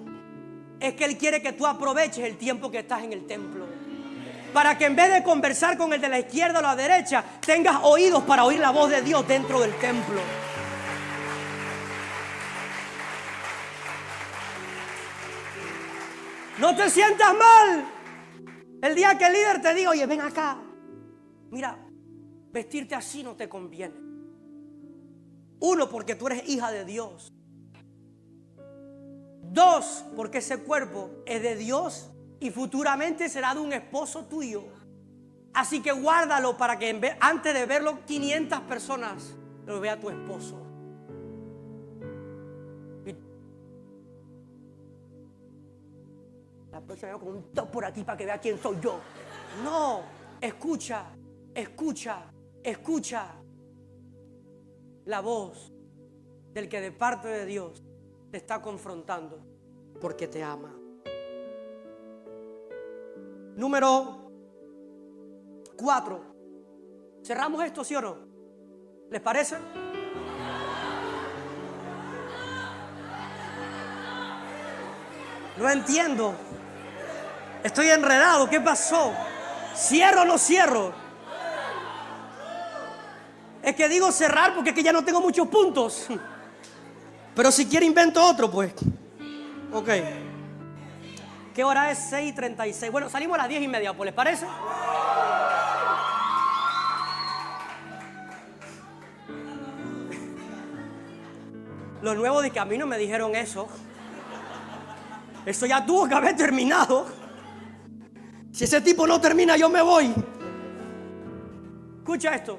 Es que Él quiere que tú aproveches el tiempo que estás en el templo. para que en vez de conversar con el de la izquierda o la derecha, tengas oídos para oír la voz de Dios dentro del templo. No te sientas mal el día que el líder te diga, oye, ven acá, mira, vestirte así no te conviene. Uno, porque tú eres hija de Dios. Dos, porque ese cuerpo es de Dios y futuramente será de un esposo tuyo. Así que guárdalo para que antes de verlo 500 personas lo vea tu esposo. La próxima vez con un top por aquí para que vea quién soy yo. No, escucha, escucha, escucha la voz del que de parte de Dios te está confrontando porque te ama. Número 4. ¿Cerramos esto, sí o no? ¿Les parece? No entiendo. Estoy enredado. ¿Qué pasó? ¿Cierro o no cierro? Es que digo cerrar porque es que ya no tengo muchos puntos. Pero si quiere invento otro, pues. Ok. ¿Qué hora es? 6:36. Bueno, salimos a las 10:30, pues, ¿les parece? Los nuevos de camino me dijeron eso. Eso ya tuvo que haber terminado. Si ese tipo no termina, yo me voy. Escucha esto.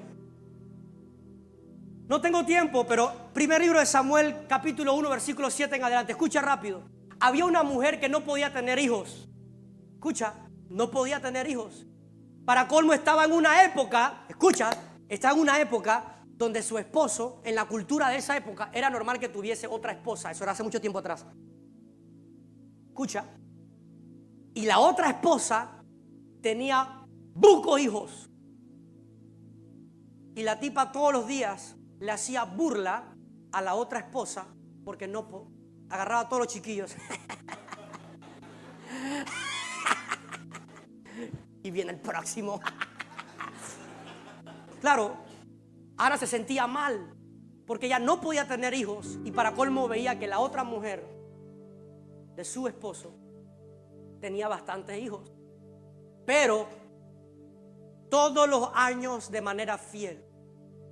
No tengo tiempo, pero primer libro de Samuel, capítulo 1, versículo 7 en adelante. Escucha rápido. Había una mujer que no podía tener hijos. Escucha, no podía tener hijos. Para colmo estaba en una época, escucha, estaba en una época donde su esposo, en la cultura de esa época, era normal que tuviese otra esposa. Eso era hace mucho tiempo atrás. Escucha. Y la otra esposa tenía buco hijos. Y la tipa todos los días le hacía burla a la otra esposa porque no agarraba a todos los chiquillos. Y viene el próximo. Claro, ahora se sentía mal porque ella no podía tener hijos y para colmo veía que la otra mujer de su esposo tenía bastantes hijos. Pero todos los años de manera fiel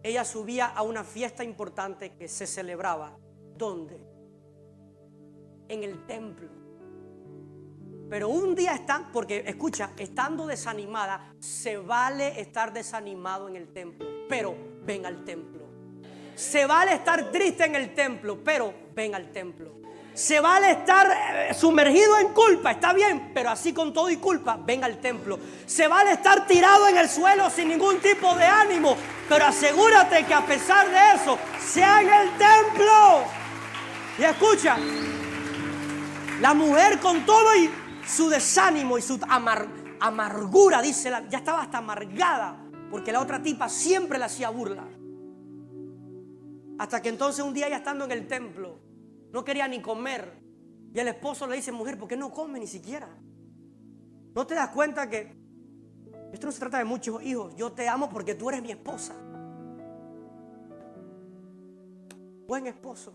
ella subía a una fiesta importante que se celebraba. ¿Dónde? En el templo. Pero un día porque escucha, estando desanimada, se vale estar desanimado en el templo, pero ven al templo. Se vale estar triste en el templo, pero ven al templo. Se vale estar sumergido en culpa, está bien, pero así con todo y culpa, ven al templo. Se vale estar tirado en el suelo sin ningún tipo de ánimo, pero asegúrate que a pesar de eso, sea en el templo. Y escucha, la mujer con todo y su desánimo y su amargura, dice, ya estaba hasta amargada, porque la otra tipa siempre le hacía burla. Hasta que entonces un día ella estando en el templo, no quería ni comer. Y el esposo le dice, mujer, ¿por qué no come ni siquiera? ¿No te das cuenta que esto no se trata de muchos hijos? Yo te amo porque tú eres mi esposa. Buen esposo.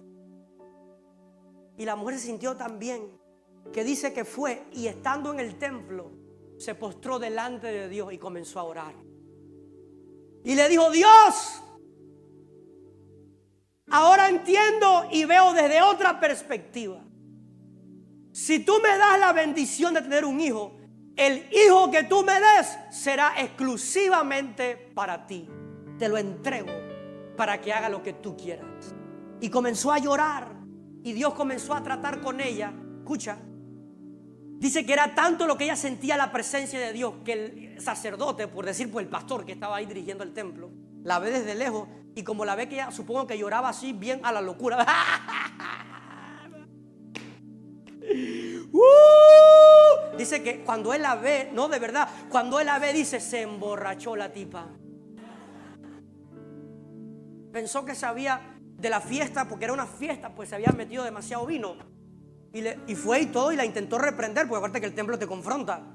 Y la mujer se sintió tan bien que dice que fue y estando en el templo se postró delante de Dios y comenzó a orar. Y le dijo, Dios, ahora entiendo y veo desde otra perspectiva. Si tú me das la bendición de tener un hijo, el hijo que tú me des será exclusivamente para ti. Te lo entrego para que haga lo que tú quieras. Y comenzó a llorar y Dios comenzó a tratar con ella. Escucha, dice que era tanto lo que ella sentía la presencia de Dios que el sacerdote, por decir, pues el pastor que estaba ahí dirigiendo el templo, la ve desde lejos. Y como la ve que ella, supongo que lloraba así, bien a la locura. Dice que cuando él la ve, no de verdad, cuando él la ve, dice, se emborrachó la tipa. Pensó que sabía de la fiesta, porque era una fiesta, pues se había metido demasiado vino. Y fue y todo, y la intentó reprender, porque aparte que el templo te confronta.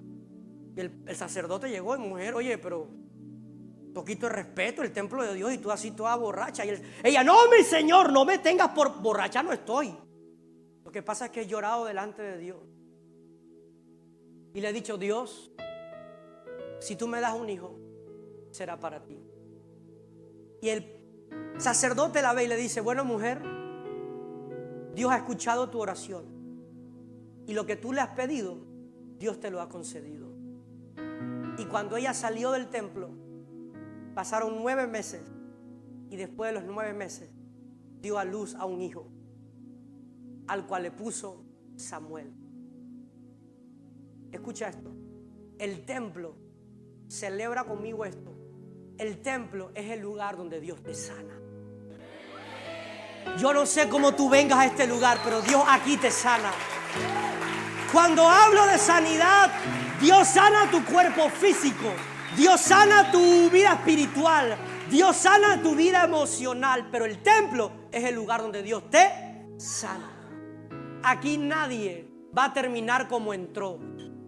Y el sacerdote llegó y mujer, oye, pero poquito de respeto, el templo de Dios, y tú así toda borracha. Y ella, no, mi Señor, no me tengas por borracha, no estoy. Lo que pasa es que he llorado delante de Dios. Y le he dicho, Dios, si tú me das un hijo, será para ti. Y el sacerdote la ve y le dice, bueno, mujer, Dios ha escuchado tu oración. Y lo que tú le has pedido, Dios te lo ha concedido. Y cuando ella salió del templo, pasaron 9 meses. Y después de los 9 meses, dio a luz a un hijo, al cual le puso Samuel. Escucha esto. El templo, celebra conmigo esto. El templo es el lugar donde Dios te sana. Yo no sé cómo tú vengas a este lugar, pero Dios aquí te sana. Cuando hablo de sanidad, Dios sana tu cuerpo físico, Dios sana tu vida espiritual, Dios sana tu vida emocional, pero el templo es el lugar donde Dios te sana. Aquí nadie va a terminar como entró.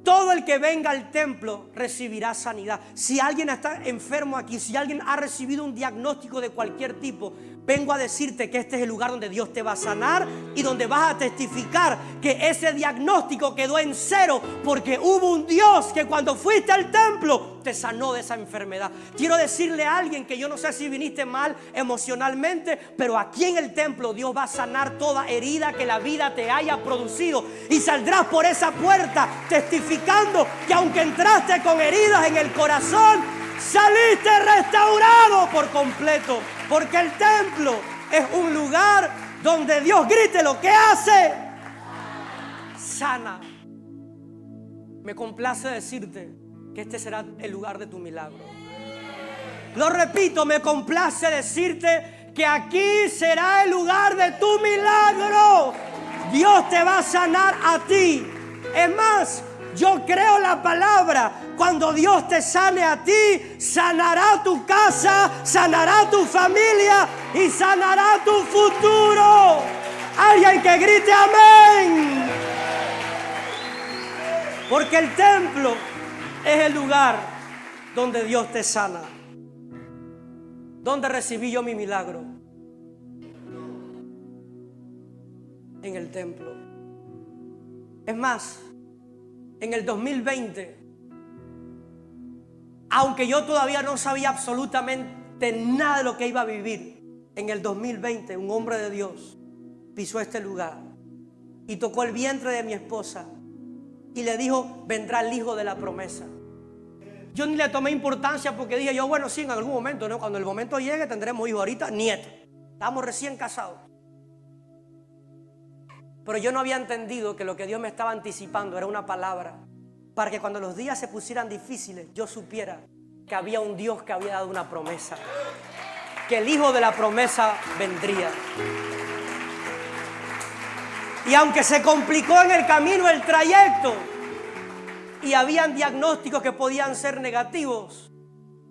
Todo el que venga al templo recibirá sanidad. Si alguien está enfermo aquí, si alguien ha recibido un diagnóstico de cualquier tipo, vengo a decirte que este es el lugar donde Dios te va a sanar y donde vas a testificar que ese diagnóstico quedó en cero porque hubo un Dios que cuando fuiste al templo te sanó de esa enfermedad. Quiero decirle a alguien que yo no sé si viniste mal emocionalmente, pero aquí en el templo Dios va a sanar toda herida que la vida te haya producido y saldrás por esa puerta testificando que aunque entraste con heridas en el corazón, saliste restaurado por completo, porque el templo es un lugar donde Dios grite lo que hace, sana. Me complace decirte que este será el lugar de tu milagro. Lo repito, me complace decirte que aquí será el lugar de tu milagro. Dios te va a sanar a ti. Es más, yo creo la palabra. Cuando Dios te sane a ti, sanará tu casa, sanará tu familia y sanará tu futuro. Alguien que grite amén. Porque el templo es el lugar donde Dios te sana. ¿Dónde recibí yo mi milagro? En el templo. Es más, en el 2020, aunque yo todavía no sabía absolutamente nada de lo que iba a vivir, en el 2020 un hombre de Dios pisó este lugar y tocó el vientre de mi esposa y le dijo, vendrá el hijo de la promesa. Yo ni le tomé importancia porque dije yo, bueno, sí, en algún momento, ¿no? Cuando el momento llegue tendremos hijos. Ahorita nieto. Estamos recién casados. Pero yo no había entendido que lo que Dios me estaba anticipando era una palabra para que cuando los días se pusieran difíciles yo supiera que había un Dios que había dado una promesa, que el hijo de la promesa vendría. Y aunque se complicó en el camino el trayecto y habían diagnósticos que podían ser negativos,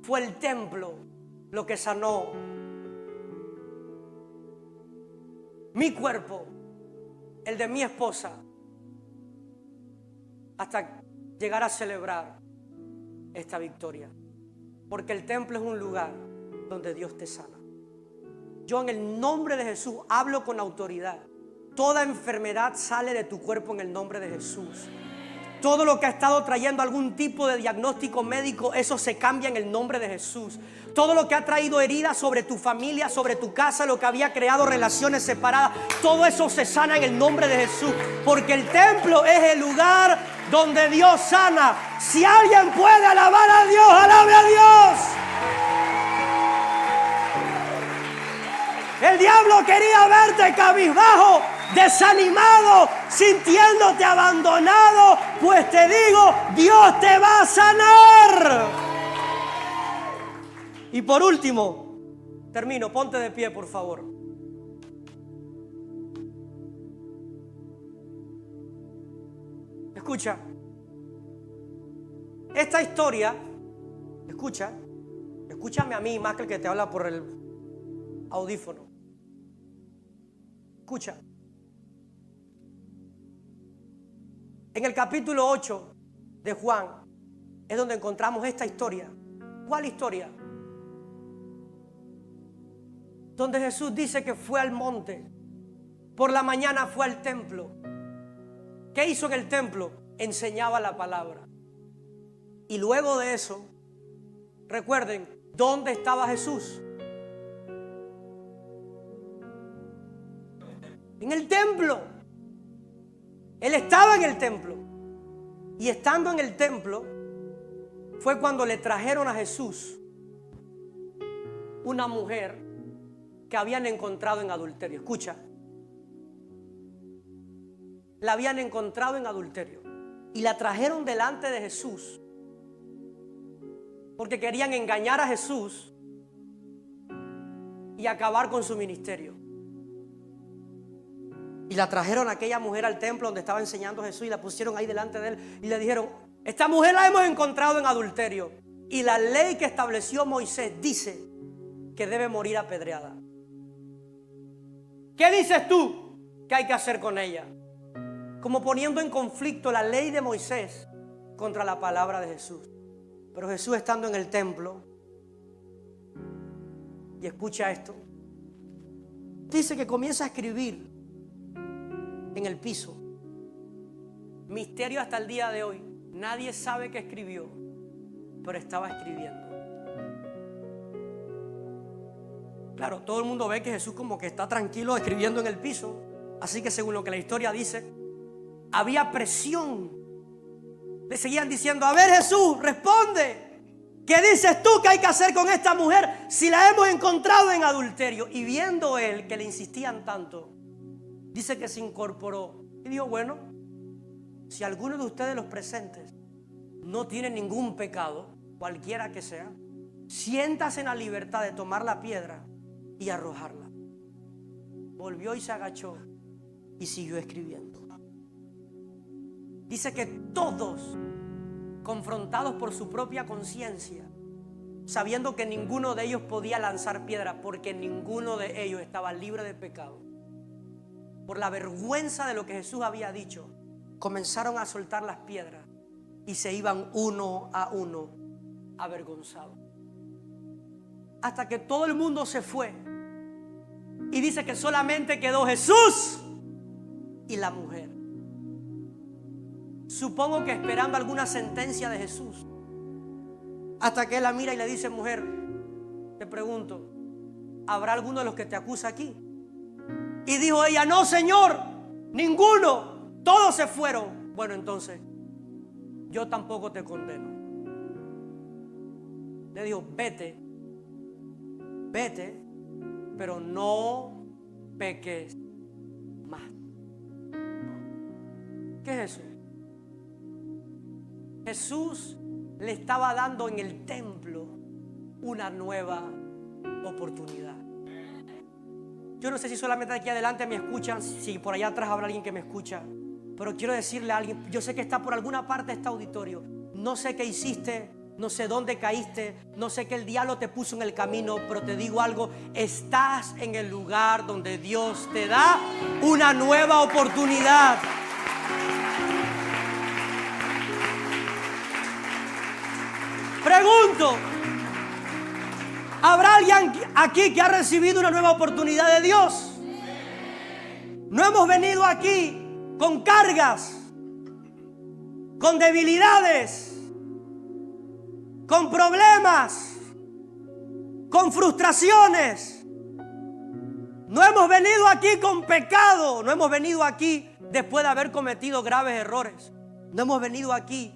fue el templo lo que sanó mi cuerpo, el de mi esposa, hasta llegar a celebrar esta victoria. Porque el templo es un lugar donde Dios te sana. Yo en el nombre de Jesús hablo con autoridad. Toda enfermedad sale de tu cuerpo en el nombre de Jesús. Todo lo que ha estado trayendo algún tipo de diagnóstico médico, eso se cambia en el nombre de Jesús. Todo lo que ha traído heridas sobre tu familia, sobre tu casa, lo que había creado relaciones separadas, todo eso se sana en el nombre de Jesús. Porque el templo es el lugar donde Dios sana. Si alguien puede alabar a Dios, alabe a Dios. El diablo quería verte cabizbajo, desanimado, sintiéndote abandonado. Pues te digo, Dios te va a sanar. Y por último, termino, ponte de pie, por favor. Escucha. Esta historia, escúchame a mí más que el que te habla por el audífono. Escucha. En el capítulo 8 de Juan, es donde encontramos esta historia. ¿Cuál historia? Donde Jesús dice que fue al monte. Por la mañana fue al templo. ¿Qué hizo en el templo? Enseñaba la palabra. Y luego de eso, recuerden, ¿dónde estaba Jesús? En el templo. Él estaba en el templo. Y estando en el templo, fue cuando le trajeron a Jesús una mujer que habían encontrado en adulterio. Escucha. La habían encontrado en adulterio. Y la trajeron delante de Jesús. Porque querían engañar a Jesús y acabar con su ministerio. Y la trajeron a aquella mujer al templo donde estaba enseñando Jesús y la pusieron ahí delante de él y le dijeron: esta mujer la hemos encontrado en adulterio y la ley que estableció Moisés dice que debe morir apedreada. ¿Qué dices tú que hay que hacer con ella? Como poniendo en conflicto la ley de Moisés contra la palabra de Jesús. Pero Jesús, estando en el templo, y escucha esto, dice que comienza a escribir en el piso. Misterio hasta el día de hoy. Nadie sabe qué escribió, pero estaba escribiendo. Claro, todo el mundo ve que Jesús como que está tranquilo escribiendo en el piso. Así que según lo que la historia dice, había presión. Le seguían diciendo: a ver, Jesús, responde. ¿Qué dices tú que hay que hacer con esta mujer si la hemos encontrado en adulterio? Y viendo él que le insistían tanto, dice que se incorporó y dijo: bueno, si alguno de ustedes, los presentes, no tiene ningún pecado, cualquiera que sea, siéntase en la libertad de tomar la piedra y arrojarla. Volvió y se agachó y siguió escribiendo. Dice que todos, confrontados por su propia conciencia, sabiendo que ninguno de ellos podía lanzar piedra porque ninguno de ellos estaba libre de pecado, por la vergüenza de lo que Jesús había dicho, comenzaron a soltar las piedras y se iban uno a uno avergonzados. Hasta que todo el mundo se fue y dice que solamente quedó Jesús y la mujer. Supongo que esperando alguna sentencia de Jesús. Hasta que él la mira y le dice: mujer, te pregunto, ¿habrá alguno de los que te acusa aquí? Y dijo ella: no, Señor, ninguno, todos se fueron. Bueno, entonces, yo tampoco te condeno. Le dijo: vete, pero no peques más. ¿Qué es eso? Jesús le estaba dando en el templo una nueva oportunidad. Yo no sé si solamente aquí adelante me escuchan, si por allá atrás habrá alguien que me escucha, pero quiero decirle a alguien, yo sé que está por alguna parte de este auditorio, no sé qué hiciste, no sé dónde caíste, no sé qué el diablo te puso en el camino, pero te digo algo: estás en el lugar donde Dios te da una nueva oportunidad. Pregunto, ¿habrá alguien aquí que ha recibido una nueva oportunidad de Dios? No hemos venido aquí con cargas, con debilidades, con problemas, con frustraciones. No hemos venido aquí con pecado. No hemos venido aquí después de haber cometido graves errores. No hemos venido aquí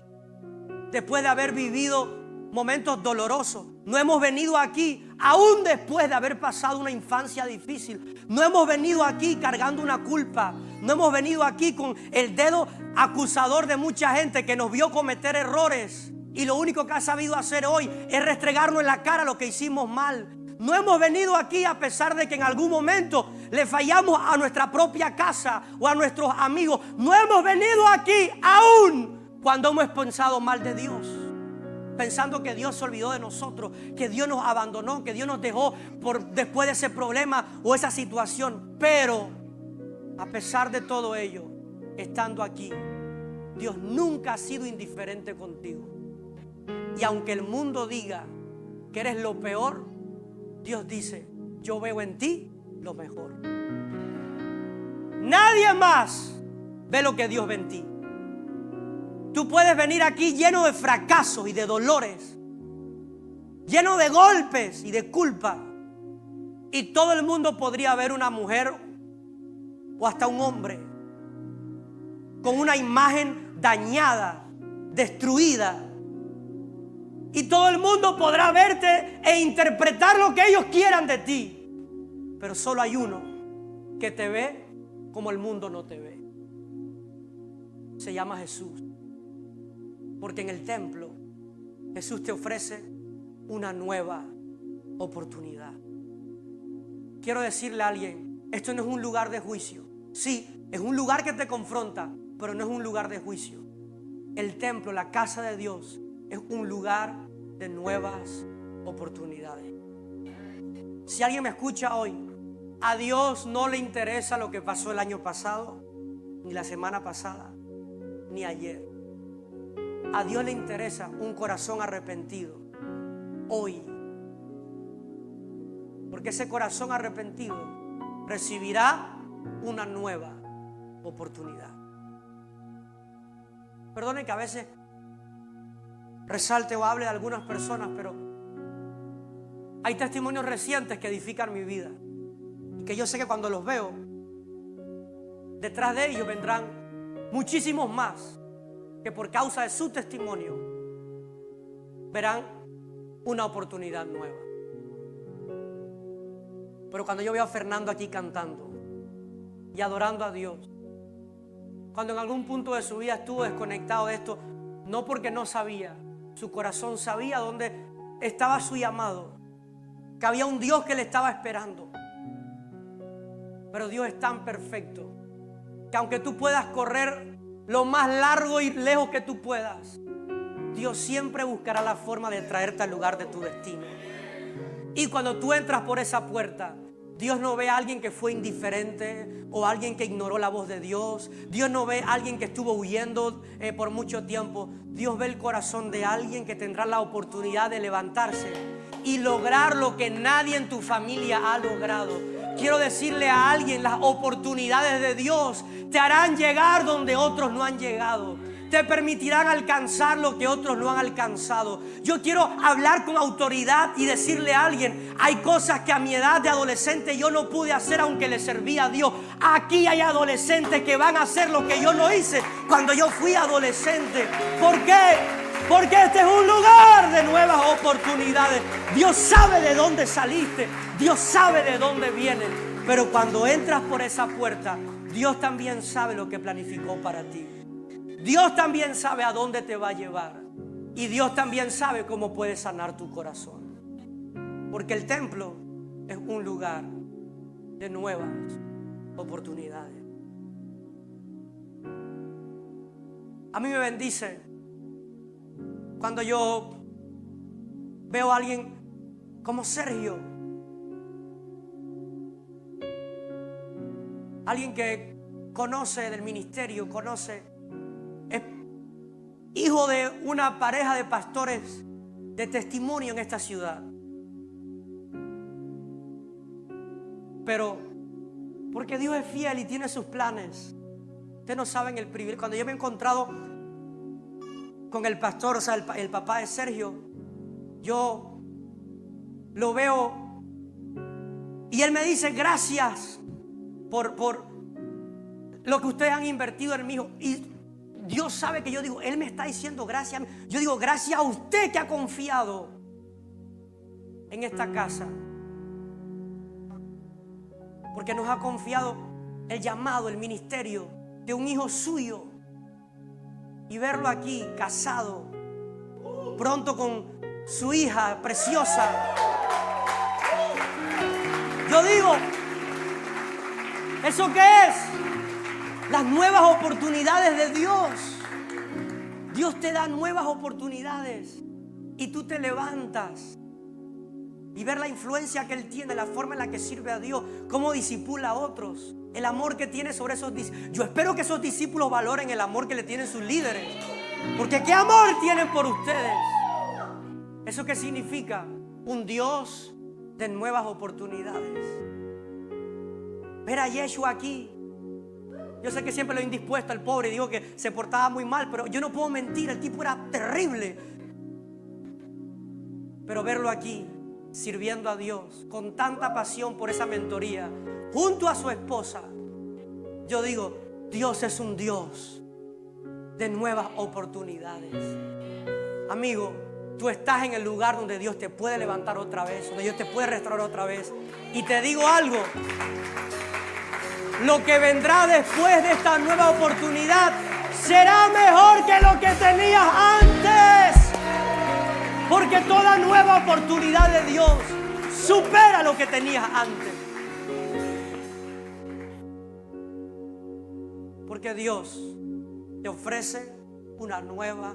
después de haber vivido momentos dolorosos. No hemos venido aquí aún después de haber pasado una infancia difícil. No hemos venido aquí cargando una culpa. No hemos venido aquí con el dedo acusador de mucha gente que nos vio cometer errores y lo único que ha sabido hacer hoy es restregarnos en la cara lo que hicimos mal. No hemos venido aquí a pesar de que en algún momento le fallamos a nuestra propia casa o a nuestros amigos. No hemos venido aquí aún cuando hemos pensado mal de Dios, pensando que Dios se olvidó de nosotros, que Dios nos abandonó, que Dios nos dejó después de ese problema o esa situación. Pero a pesar de todo ello, estando aquí, Dios nunca ha sido indiferente contigo. Y aunque el mundo diga que eres lo peor, Dios dice, yo veo en ti lo mejor. Nadie más ve lo que Dios ve en ti. Tú puedes venir aquí lleno de fracasos y de dolores, lleno de golpes y de culpa, y todo el mundo podría ver una mujer o hasta un hombre con una imagen dañada, destruida, y todo el mundo podrá verte e interpretar lo que ellos quieran de ti, pero solo hay uno que te ve como el mundo no te ve. Se llama Jesús. Porque en el templo Jesús te ofrece una nueva oportunidad. Quiero decirle a alguien, esto no es un lugar de juicio. Sí, es un lugar que te confronta, pero no es un lugar de juicio. El templo, la casa de Dios, es un lugar de nuevas oportunidades. Si alguien me escucha hoy, a Dios no le interesa lo que pasó el año pasado, ni la semana pasada, ni ayer. A Dios le interesa un corazón arrepentido hoy. Porque ese corazón arrepentido recibirá una nueva oportunidad. Perdone que a veces resalte o hable de algunas personas, pero hay testimonios recientes que edifican mi vida. Y que yo sé que cuando los veo, detrás de ellos vendrán muchísimos más que por causa de su testimonio verán una oportunidad nueva. Pero cuando yo veo a Fernando aquí cantando y adorando a Dios, cuando en algún punto de su vida estuvo desconectado de esto, no porque no sabía, su corazón sabía dónde estaba su llamado, que había un Dios que le estaba esperando. Pero Dios es tan perfecto que aunque tú puedas correr lo más largo y lejos que tú puedas, Dios siempre buscará la forma de traerte al lugar de tu destino. Y cuando tú entras por esa puerta, Dios no ve a alguien que fue indiferente o a alguien que ignoró la voz de Dios. Dios no ve a alguien que estuvo huyendo por mucho tiempo. Dios ve el corazón de alguien que tendrá la oportunidad de levantarse y lograr lo que nadie en tu familia ha logrado. Quiero decirle a alguien, las oportunidades de Dios te harán llegar donde otros no han llegado. Te permitirán alcanzar lo que otros no han alcanzado. Yo quiero hablar con autoridad y decirle a alguien, hay cosas que a mi edad de adolescente yo no pude hacer aunque le servía a Dios. Aquí hay adolescentes que van a hacer lo que yo no hice cuando yo fui adolescente. ¿Por qué? Porque este es un lugar de nuevas oportunidades. Dios sabe de dónde saliste, Dios sabe de dónde vienes. Pero cuando entras por esa puerta, Dios también sabe lo que planificó para ti. Dios también sabe a dónde te va a llevar. Y Dios también sabe cómo puede sanar tu corazón. Porque el templo es un lugar de nuevas oportunidades. A mí me bendice cuando yo veo a alguien como Sergio. Alguien que conoce del ministerio, es hijo de una pareja de pastores de testimonio en esta ciudad. Pero porque Dios es fiel y tiene sus planes. Ustedes no saben el privilegio. Cuando yo me he encontrado con el pastor, o sea, el papá de Sergio, yo lo veo y él me dice gracias por lo que ustedes han invertido en mi hijo. Y Dios sabe que yo digo, Él me está diciendo gracias. Yo digo, gracias a usted que ha confiado en esta casa. Porque nos ha confiado el llamado, el ministerio de un hijo suyo. Y verlo aquí, casado, pronto con su hija preciosa. Yo digo, ¿eso qué es? Las nuevas oportunidades de Dios. Dios te da nuevas oportunidades y tú te levantas y ver la influencia que Él tiene, la forma en la que sirve a Dios, cómo discipula a otros, el amor que tiene sobre esos discípulos. Yo espero que esos discípulos valoren el amor que le tienen sus líderes, porque qué amor tienen por ustedes. ¿Eso qué significa? Un Dios de nuevas oportunidades. Ver a Yeshua aquí. Yo sé que siempre lo he indispuesto al pobre y digo que se portaba muy mal, pero yo no puedo mentir, el tipo era terrible. Pero verlo aquí, sirviendo a Dios, con tanta pasión por esa mentoría, junto a su esposa, yo digo, Dios es un Dios de nuevas oportunidades. Amigo, tú estás en el lugar donde Dios te puede levantar otra vez, donde Dios te puede restaurar otra vez. Y te digo algo, lo que vendrá después de esta nueva oportunidad será mejor que lo que tenías antes. Porque toda nueva oportunidad de Dios supera lo que tenías antes. Porque Dios te ofrece una nueva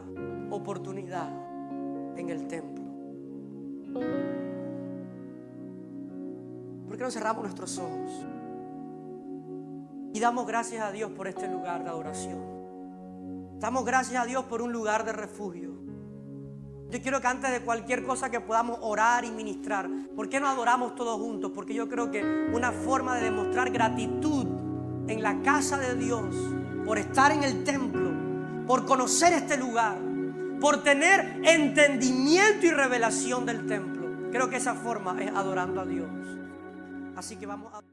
oportunidad en el templo. ¿Por qué no cerramos nuestros ojos y damos gracias a Dios por este lugar de adoración? Damos gracias a Dios por un lugar de refugio. Yo quiero que antes de cualquier cosa que podamos orar y ministrar, ¿por qué no adoramos todos juntos? Porque yo creo que una forma de demostrar gratitud en la casa de Dios, por estar en el templo, por conocer este lugar, por tener entendimiento y revelación del templo, creo que esa forma es adorando a Dios. Así que vamos a...